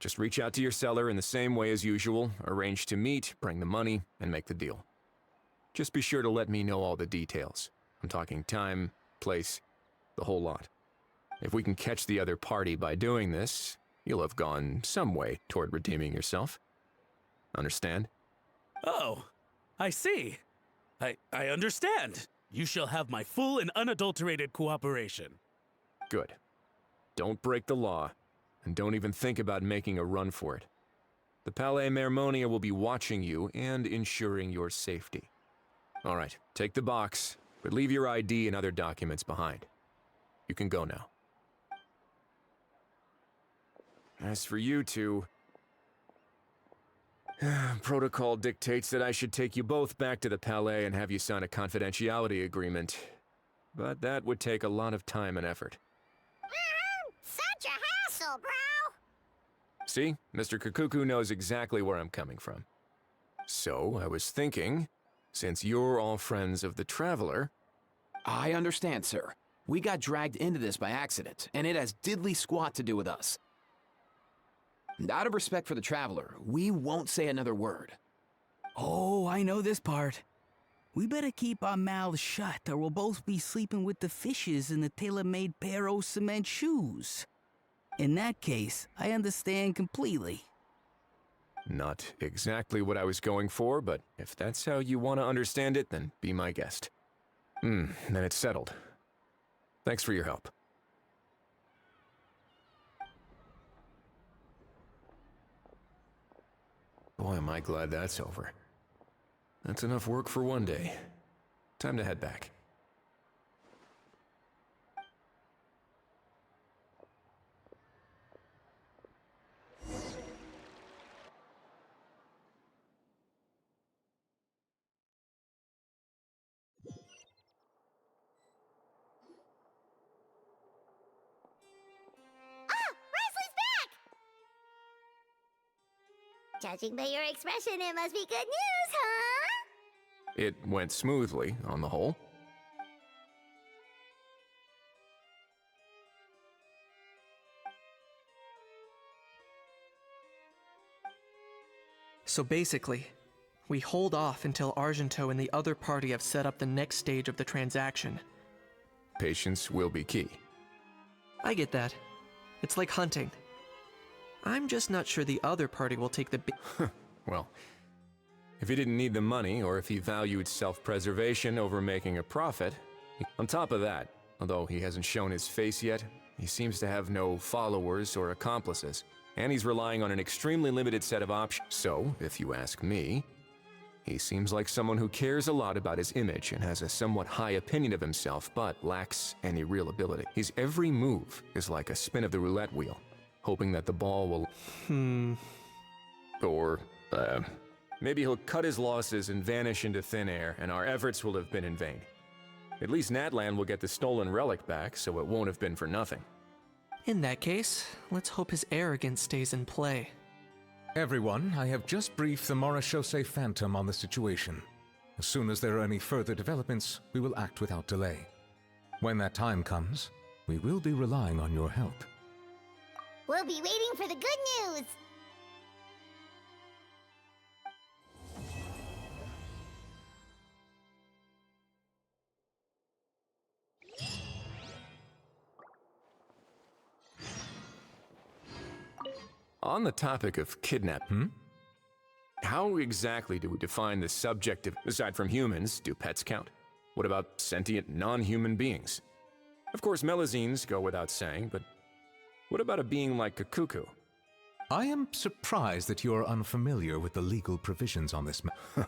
G: Just reach out to your seller in the same way as usual, arrange to meet, bring the money, and make the deal. Just be sure to let me know all the details. I'm talking time, place, the whole lot. If we can catch the other party by doing this, you'll have gone some way toward redeeming yourself. Understand?
K: Oh, I see. I understand. You shall have my full and unadulterated cooperation.
G: Good. Don't break the law, and don't even think about making a run for it. The Palais Mermonia will be watching you and ensuring your safety. All right, take the box, but leave your ID and other documents behind. You can go now. As for you two, protocol dictates that I should take you both back to the Palais and have you sign a confidentiality agreement. But that would take a lot of time and effort.
C: Such a hassle, bro!
G: See, Mr. Kikuku knows exactly where I'm coming from. So, I was thinking, since you're all friends of the Traveler,
A: I understand, sir. We got dragged into this by accident, and it has diddly squat to do with us. And out of respect for the traveler, we won't say another word.
B: Oh, I know this part. We better keep our mouths shut, or we'll both be sleeping with the fishes in the tailor-made pair of cement shoes. In that case, I understand completely.
G: Not exactly what I was going for, but if that's how you want to understand it, then be my guest. Then it's settled. Thanks for your help. Boy, am I glad that's over. That's enough work for one day. Time to head back.
C: Judging by your expression, it must be good news, huh?
G: It went smoothly, on the whole.
D: So basically, we hold off until Argento and the other party have set up the next stage of the transaction.
G: Patience will be key.
D: I get that. It's like hunting. I'm just not sure the other party will take the
G: Well, if he didn't need the money, or if he valued self-preservation over making a profit. On top of that, although he hasn't shown his face yet, he seems to have no followers or accomplices, and he's relying on an extremely limited set of options. So, if you ask me, he seems like someone who cares a lot about his image and has a somewhat high opinion of himself, but lacks any real ability. His every move is like a spin of the roulette wheel, hoping that the ball will... Or, maybe he'll cut his losses and vanish into thin air, and our efforts will have been in vain. At least Natlan will get the stolen relic back, so it won't have been for nothing.
D: In that case, let's hope his arrogance stays in play.
H: Everyone, I have just briefed the Marechaussee Phantom on the situation. As soon as there are any further developments, we will act without delay. When that time comes, we will be relying on your help.
C: We'll be waiting for the good news!
G: On the topic of kidnapping, how exactly do we define the subject of, aside from humans, do pets count? What about sentient non-human beings? Of course, Melazines go without saying, but what about a being like Kakuku?
H: I am surprised that you are unfamiliar with the legal provisions on this matter.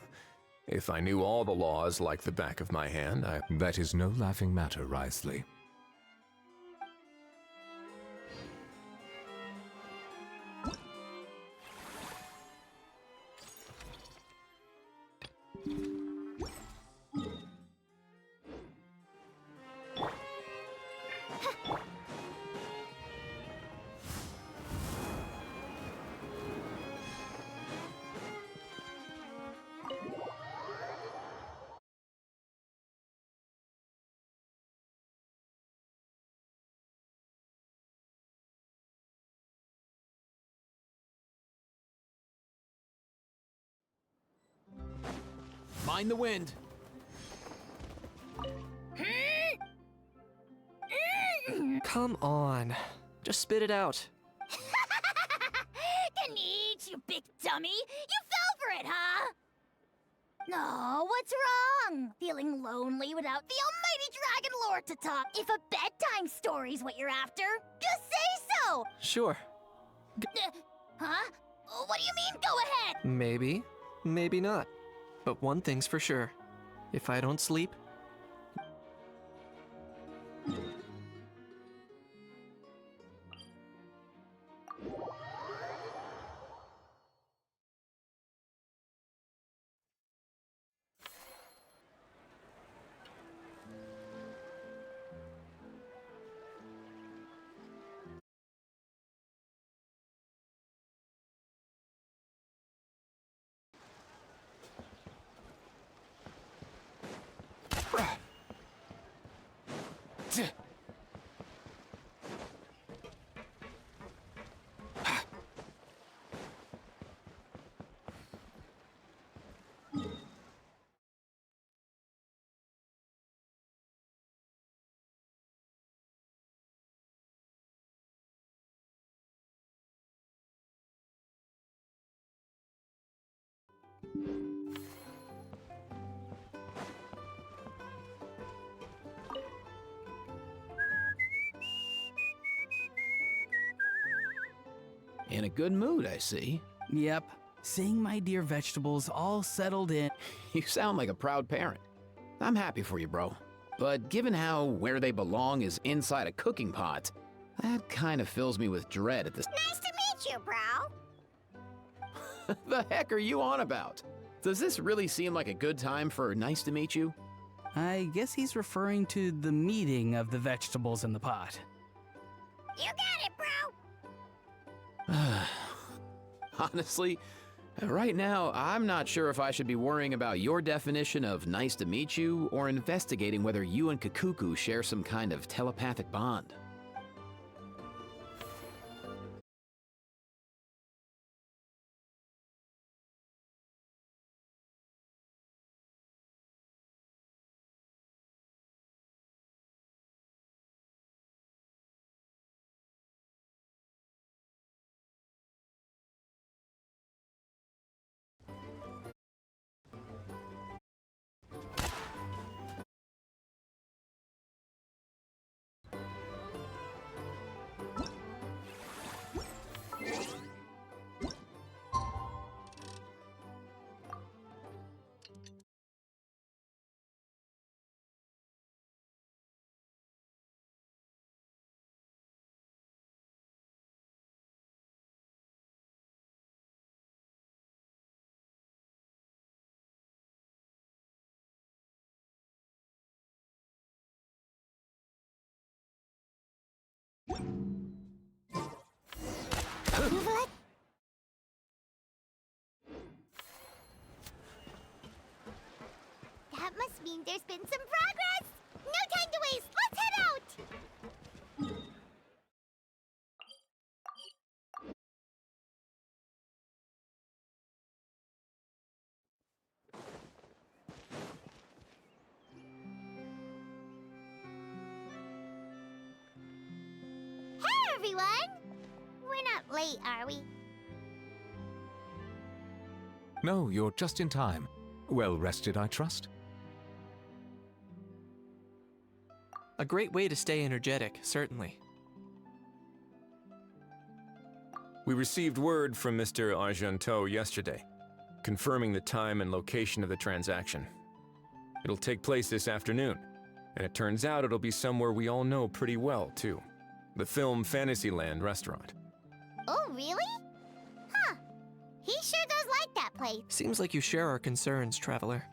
G: If I knew all the laws like the back of my hand,
H: That is no laughing matter, Wriothesley.
A: Mind the wind.
D: Come on. Just spit it out.
C: Kanichi, you big dummy! You fell for it, huh? No, what's wrong? Feeling lonely without the almighty Dragon Lord to talk? If a bedtime story's what you're after, just say so!
D: Sure.
C: Huh? What do you mean, go ahead?
D: Maybe. Maybe not. But one thing's for sure. If I don't sleep...
A: In a good mood, I see.
B: Yep. Seeing my dear vegetables all settled in.
A: You sound like a proud parent. I'm happy for you, bro. But given how where they belong is inside a cooking pot, that kind of fills me with dread at this.
C: Nice to meet you, bro.
A: The heck are you on about? Does this really seem like a good time for nice to meet you?
B: I guess he's referring to the meeting of the vegetables in the pot.
C: You got it, bro.
A: Honestly, right now, I'm not sure if I should be worrying about your definition of nice to meet you or investigating whether you and Kakuku share some kind of telepathic bond.
C: That must mean there's been some progress! No time to waste! Let's head out! Hey, everyone! We're not late, are we?
H: No, you're just in time. Well rested, I trust?
D: A great way to stay energetic, certainly.
G: We received word from Mr. Argenteau yesterday, confirming the time and location of the transaction. It'll take place this afternoon, and it turns out it'll be somewhere we all know pretty well, too. The Film Fantasyland restaurant.
C: Oh, really? Huh. He sure does like that place.
D: Seems like you share our concerns, Traveler.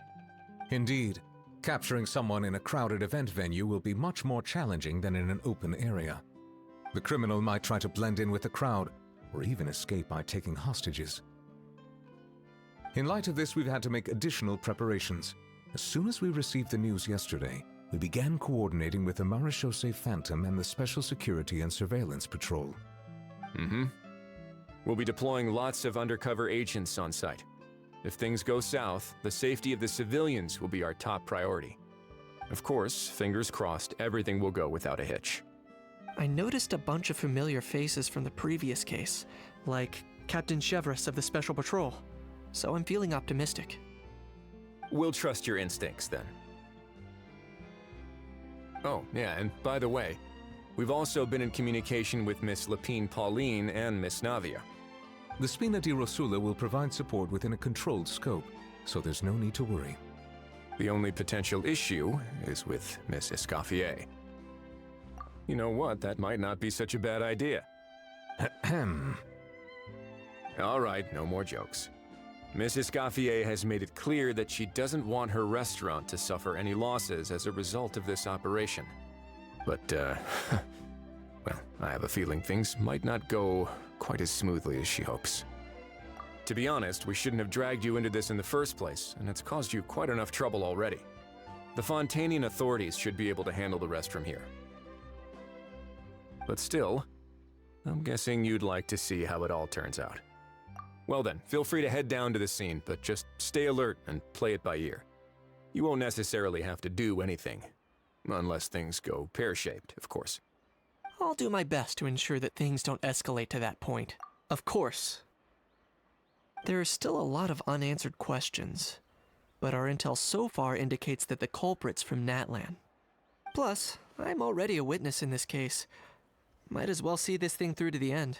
H: Indeed. Capturing someone in a crowded event venue will be much more challenging than in an open area. The criminal might try to blend in with the crowd, or even escape by taking hostages. In light of this, we've had to make additional preparations. As soon as we received the news yesterday, we began coordinating with the Marechaussee Phantom and the Special Security and Surveillance Patrol.
G: We'll be deploying lots of undercover agents on site. If things go south, the safety of the civilians will be our top priority. Of course, fingers crossed, everything will go without a hitch.
D: I noticed a bunch of familiar faces from the previous case, like Captain Chevres of the Special Patrol, so I'm feeling optimistic.
G: We'll trust your instincts, then. Oh, yeah, and by the way, we've also been in communication with Miss Lapine Pauline and Miss Navia.
H: The Spina-di-Rosula will provide support within a controlled scope, so there's no need to worry.
G: The only potential issue is with Miss Escoffier. You know what, that might not be such a bad idea.
H: Ahem.
G: All right, no more jokes. Miss Escoffier has made it clear that she doesn't want her restaurant to suffer any losses as a result of this operation. But, well, I have a feeling things might not go quite as smoothly as she hopes. To be honest, we shouldn't have dragged you into this in the first place, and it's caused you quite enough trouble already. The Fontanian authorities should be able to handle the rest from here. But still, I'm guessing you'd like to see how it all turns out. Well then, feel free to head down to the scene, but just stay alert and play it by ear. You won't necessarily have to do anything, unless things go pear-shaped, of course.
D: I'll do my best to ensure that things don't escalate to that point. Of course. There are still a lot of unanswered questions, but our intel so far indicates that the culprit's from Natlan. Plus, I'm already a witness in this case. Might as well see this thing through to the end.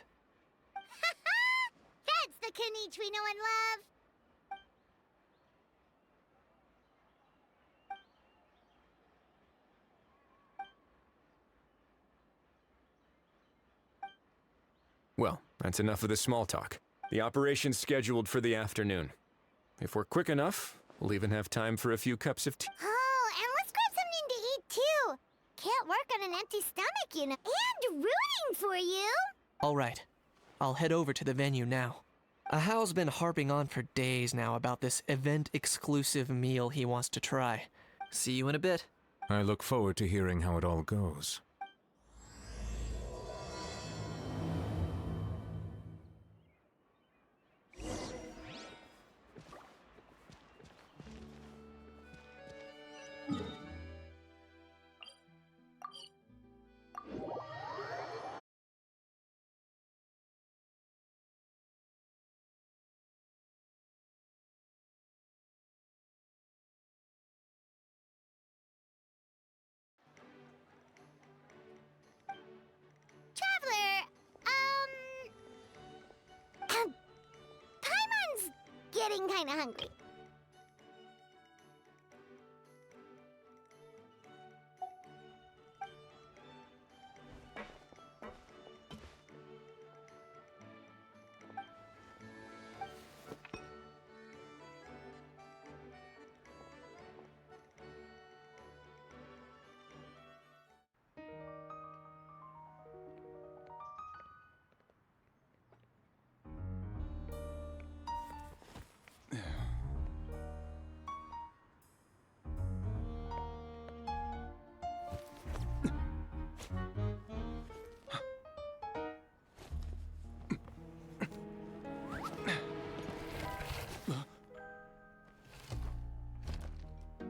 C: That's the Kenichi we know and love!
G: Well, that's enough of the small talk. The operation's scheduled for the afternoon. If we're quick enough, we'll even have time for a few cups of tea.
C: Oh, and let's grab something to eat too! Can't work on an empty stomach, you know. And rooting for you!
D: Alright, I'll head over to the venue now. Ahao's been harping on for days now about this event-exclusive meal he wants to try. See you in a bit.
H: I look forward to hearing how it all goes.
C: Traveler, Paimon's getting kinda hungry.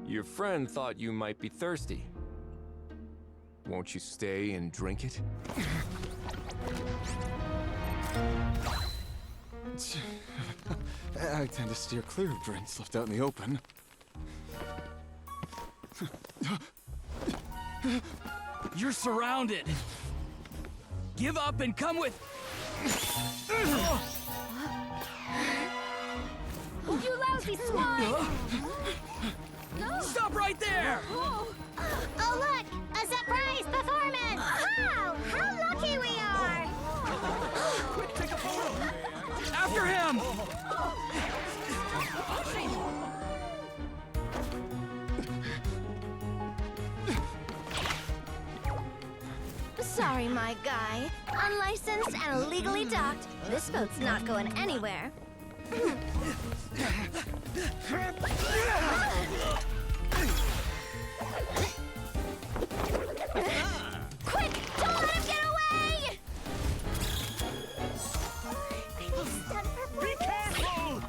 G: Your friend thought you might be thirsty. Won't you stay and drink it?
N: I tend to steer clear of drinks left out in the open.
B: You're surrounded. Give up and come with...
J: You lousy swine!
B: Stop right there!
C: Oh, look! A surprise performance! Wow! How lucky we are!
B: Take a photo! After him!
J: Sorry, my guy. Unlicensed and illegally docked. This boat's not going anywhere.
C: Quick! Don't let him get away!
L: Be careful!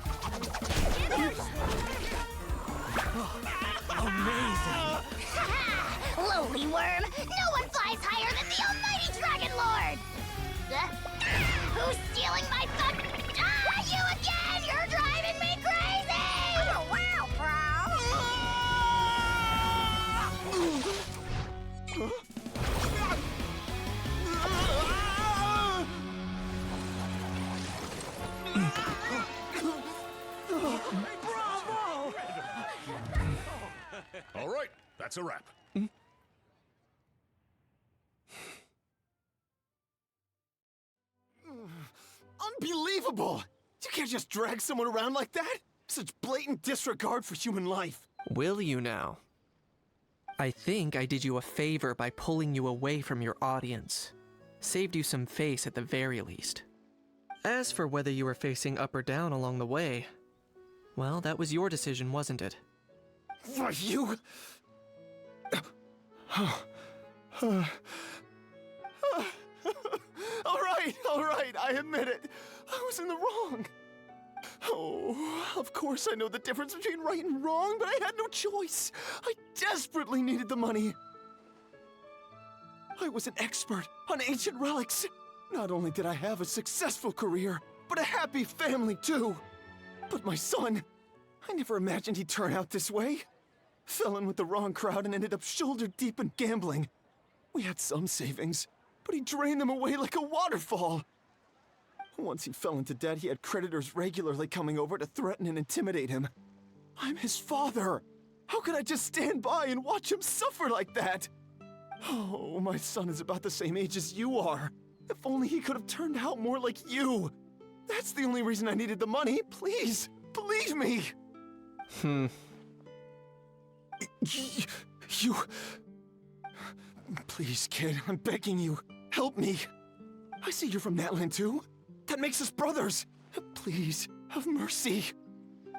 C: Amazing! Lowly worm! No one flies higher than the almighty Dragon Lord! Who's stealing my fun? Ah, you again! You're driving me crazy! Oh, wow,
L: Bravo!
O: All right, that's a wrap.
N: Unbelievable! You can't just drag someone around like that! Such blatant disregard for human life.
D: Will you now? I think I did you a favor by pulling you away from your audience. Saved you some face at the very least. As for whether you were facing up or down along the way, well, that was your decision, wasn't it?
N: Why, you... All right, I admit it. I was in the wrong. Oh, of course I know the difference between right and wrong, but I had no choice. I desperately needed the money. I was an expert on ancient relics. Not only did I have a successful career, but a happy family too. But my son, I never imagined he'd turn out this way. Fell in with the wrong crowd and ended up shoulder deep in gambling. We had some savings, but he drained them away like a waterfall. Once he fell into debt, he had creditors regularly coming over to threaten and intimidate him. I'm his father. How could I just stand by and watch him suffer like that? Oh, my son is about the same age as you are. If only he could have turned out more like you. That's the only reason I needed the money. Please, believe me. You... Please, kid, I'm begging you. Help me. I see you're from Natlan too. That makes us brothers. Please, have mercy.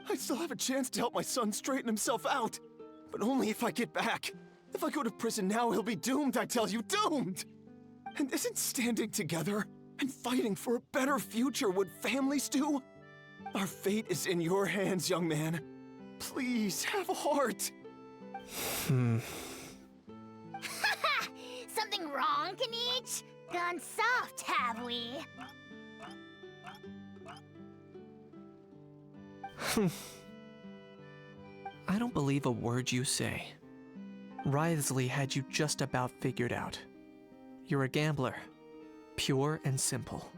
N: I still have a chance to help my son straighten himself out. But only if I get back. If I go to prison now, he'll be doomed, I tell you, doomed! And isn't standing together and fighting for a better future what families do? Our fate is in your hands, young man. Please, have a heart.
C: Something wrong, Kanich? Gone soft, have we?
D: I don't believe a word you say. Wriothesley had you just about figured out. You're a gambler. Pure and simple.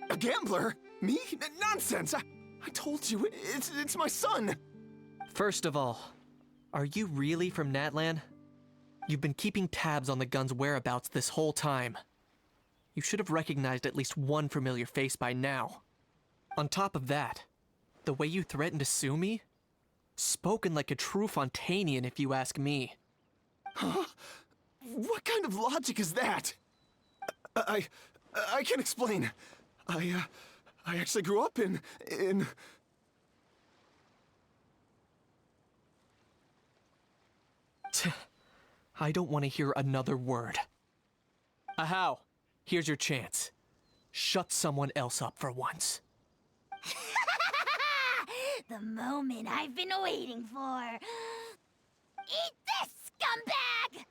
N: A gambler? Me? Nonsense! I told you, it's my son!
D: First of all, are you really from Natlan? You've been keeping tabs on the gun's whereabouts this whole time. You should have recognized at least one familiar face by now. On top of that, the way you threatened to sue me? Spoken like a true Fontanian, if you ask me.
N: Huh? What kind of logic is that? I can't explain. I actually grew up in...
D: I don't want to hear another word. Ahow, here's your chance. Shut someone else up for once.
C: The moment I've been waiting for. Eat this, scumbag!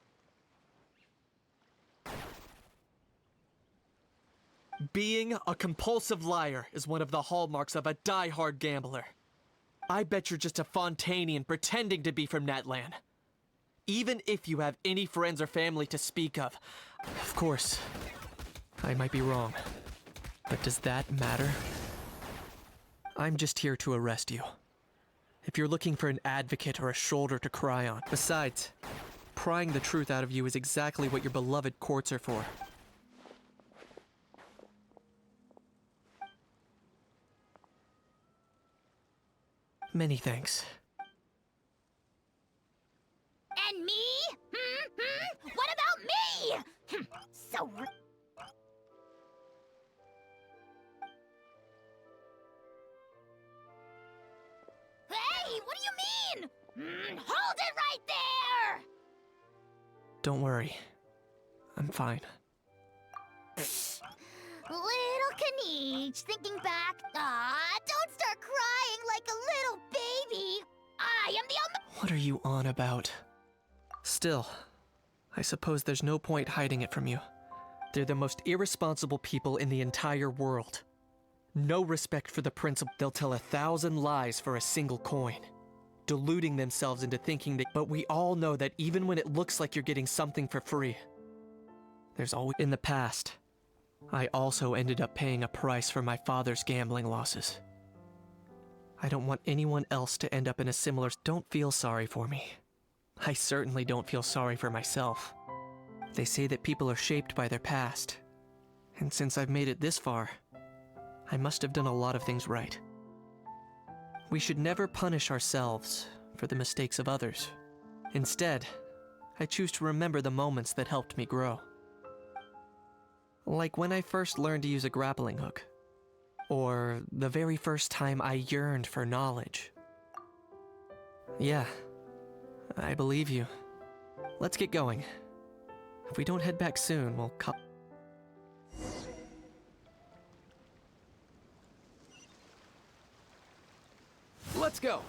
D: Being a compulsive liar is one of the hallmarks of a die-hard gambler. I bet you're just a Fontanian pretending to be from Natlan. Even if you have any friends or family to speak of. Of course, I might be wrong. But does that matter? I'm just here to arrest you. If you're looking for an advocate or a shoulder to cry on. Besides, prying the truth out of you is exactly what your beloved courts are for. Many thanks.
C: And me? What about me? So... Hey, what do you mean? Hold it right there!
D: Don't worry. I'm fine.
C: Little Kanich, thinking back, don't start crying like a little baby. I am the
D: What are you on about? Still, I suppose there's no point hiding it from you. They're the most irresponsible people in the entire world. No respect for the principle. They'll tell 1,000 lies for a single coin, deluding themselves into thinking that. But we all know that even when it looks like you're getting something for free, there's always. In the past, I also ended up paying a price for my father's gambling losses. I don't want anyone else to end up in a similar. Don't feel sorry for me. I certainly don't feel sorry for myself. They say that people are shaped by their past, and since I've made it this far, I must have done a lot of things right. We should never punish ourselves for the mistakes of others. Instead, I choose to remember the moments that helped me grow. Like when I first learned to use a grappling hook, or the very first time I yearned for knowledge. Yeah, I believe you. Let's get going. If we don't head back soon, we'll cut.
A: Let's go.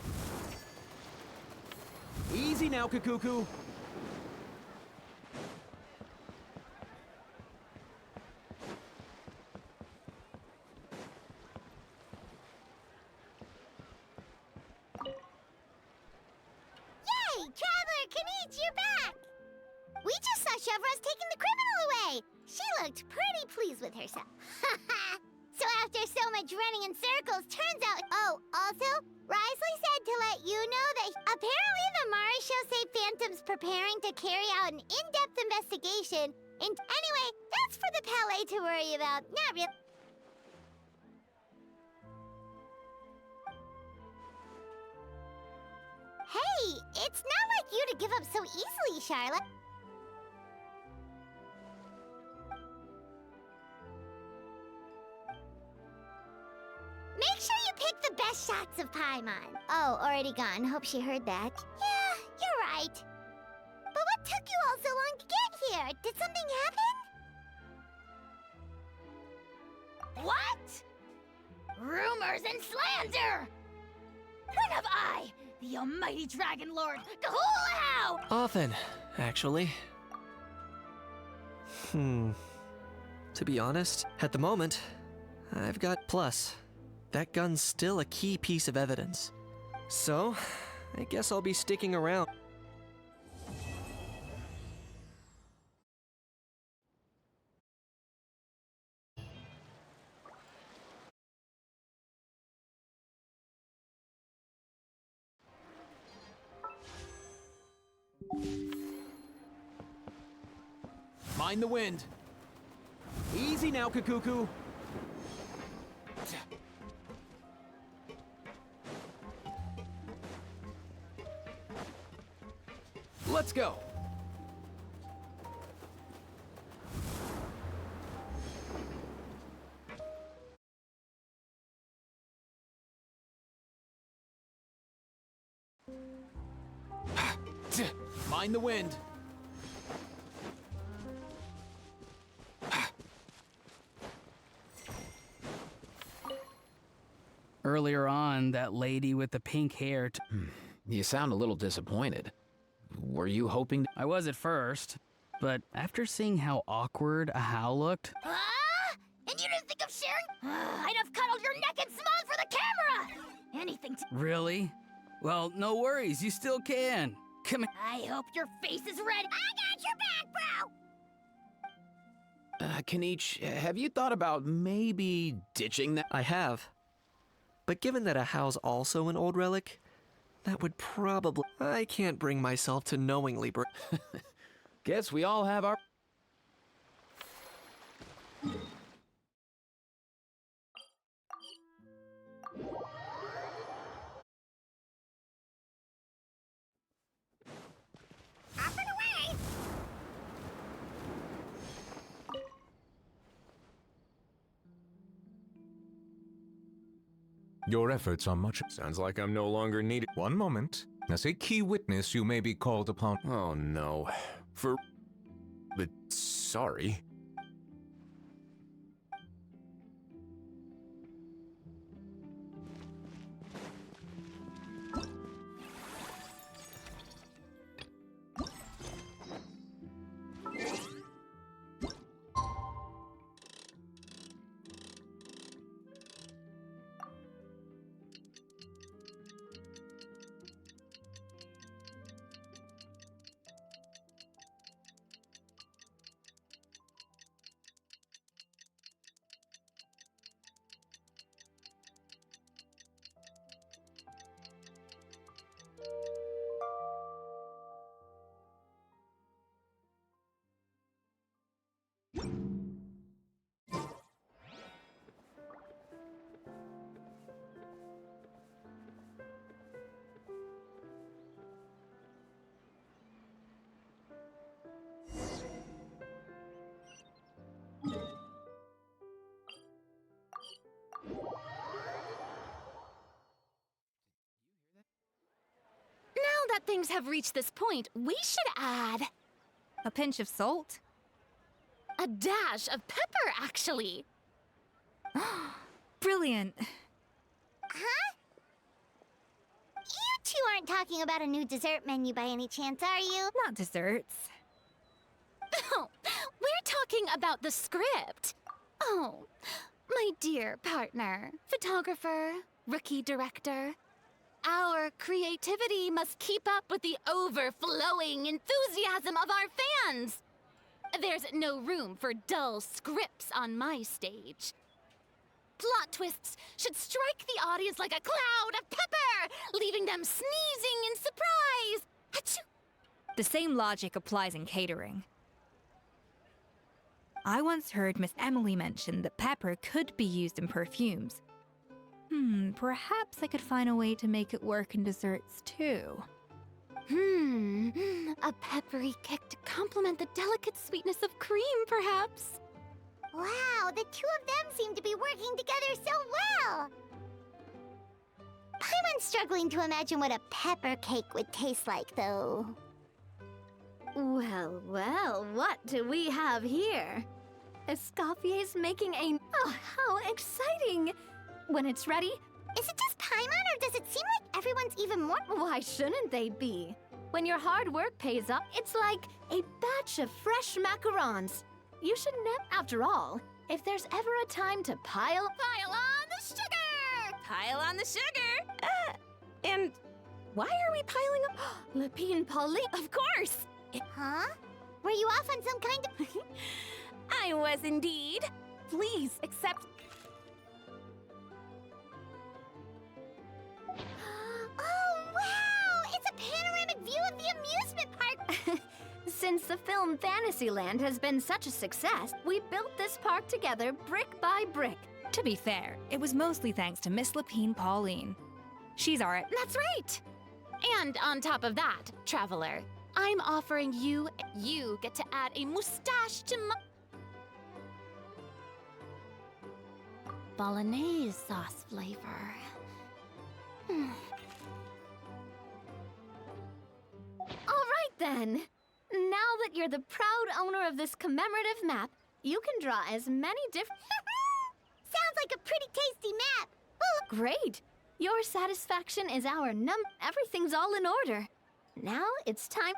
A: Easy now, Kakuku.
C: herself. So after so much running in circles, turns out... Oh, also, Risley said to let you know that apparently the Mari show say Phantom's preparing to carry out an in-depth investigation. And anyway, that's for the Palais to worry about. Not real... Hey, it's not like you to give up so easily, Charlotte. Make sure you pick the best shots of Paimon. Oh, already gone. Hope she heard that. Yeah, you're right. But what took you all so long to get here? Did something happen?
J: What? Rumors and slander! When have I, the almighty Dragon Lord, Kahula-how?
D: Often, actually. To be honest, at the moment, I've got plus. That gun's still a key piece of evidence. So, I guess I'll be sticking around.
A: Mind the wind. Easy now, Kakuku. Let's go. Mind the wind.
B: Earlier on, that lady with the pink hair.
A: You sound a little disappointed. Were you hoping?
B: I was at first, but after seeing how awkward a Howl looked.
J: And you didn't think of sharing? I'd have cuddled your neck and smiled for the camera! Anything to...
B: Really? Well, no worries, you still can. Come here.
J: I hope your face is red. I got your back, bro!
A: Kanich, have you thought about maybe ditching that?
D: I have. But given that a Howl's also an old relic, that would probably... I can't bring myself to knowingly
A: Guess we all have our...
C: Up and away!
H: Your efforts are much...
G: Sounds like I'm no longer needed.
H: One moment. As a key witness, you may be called upon...
G: Oh no. But sorry.
J: Now that things have reached this point, we should add...
O: A pinch of salt?
J: A dash of pepper, actually.
O: Brilliant.
C: Huh? You two aren't talking about a new dessert menu by any chance, are you?
O: Not desserts.
J: Oh, we're talking about the script. Oh, my dear partner, photographer, rookie director. Our creativity must keep up with the overflowing enthusiasm of our fans. There's no room for dull scripts on my stage. Plot twists should strike the audience like a cloud of pepper, leaving them sneezing in surprise. Achoo!
O: The same logic applies in catering. I once heard Miss Emily mention that pepper could be used in perfumes. Perhaps I could find a way to make it work in desserts too.
J: A peppery kick to complement the delicate sweetness of cream, perhaps.
C: Wow, the two of them seem to be working together so well! Paimon's struggling to imagine what a pepper cake would taste like, though.
P: Well, well, what do we have here? Escoffier's making a... Oh, how exciting! When it's ready...
C: Is it just Paimon, or does it seem like everyone's even more...
P: Why shouldn't they be? When your hard work pays off, it's like a batch of fresh macarons. You should never... After all, if there's ever a time to pile
J: on the sugar!
O: Pile on the sugar!
P: And why are we piling up? Lapine Pauline, of course!
C: Huh? Were you off on some kind of...
O: I was indeed.
P: Please, accept...
C: Oh, wow! It's a panoramic view of the amusement park!
P: Since the film Fantasyland has been such a success, we built this park together brick by brick.
O: To be fair, it was mostly thanks to Miss Lapine Pauline. She's our...
J: That's right! And on top of that, Traveler, I'm offering you get to add a mustache to my... Bolognese sauce flavor.
P: All right then. Now that you're the proud owner of this commemorative map, you can draw as many different...
C: Sounds like a pretty tasty map!
P: Great! Your satisfaction is our Everything's all in order. Now it's time...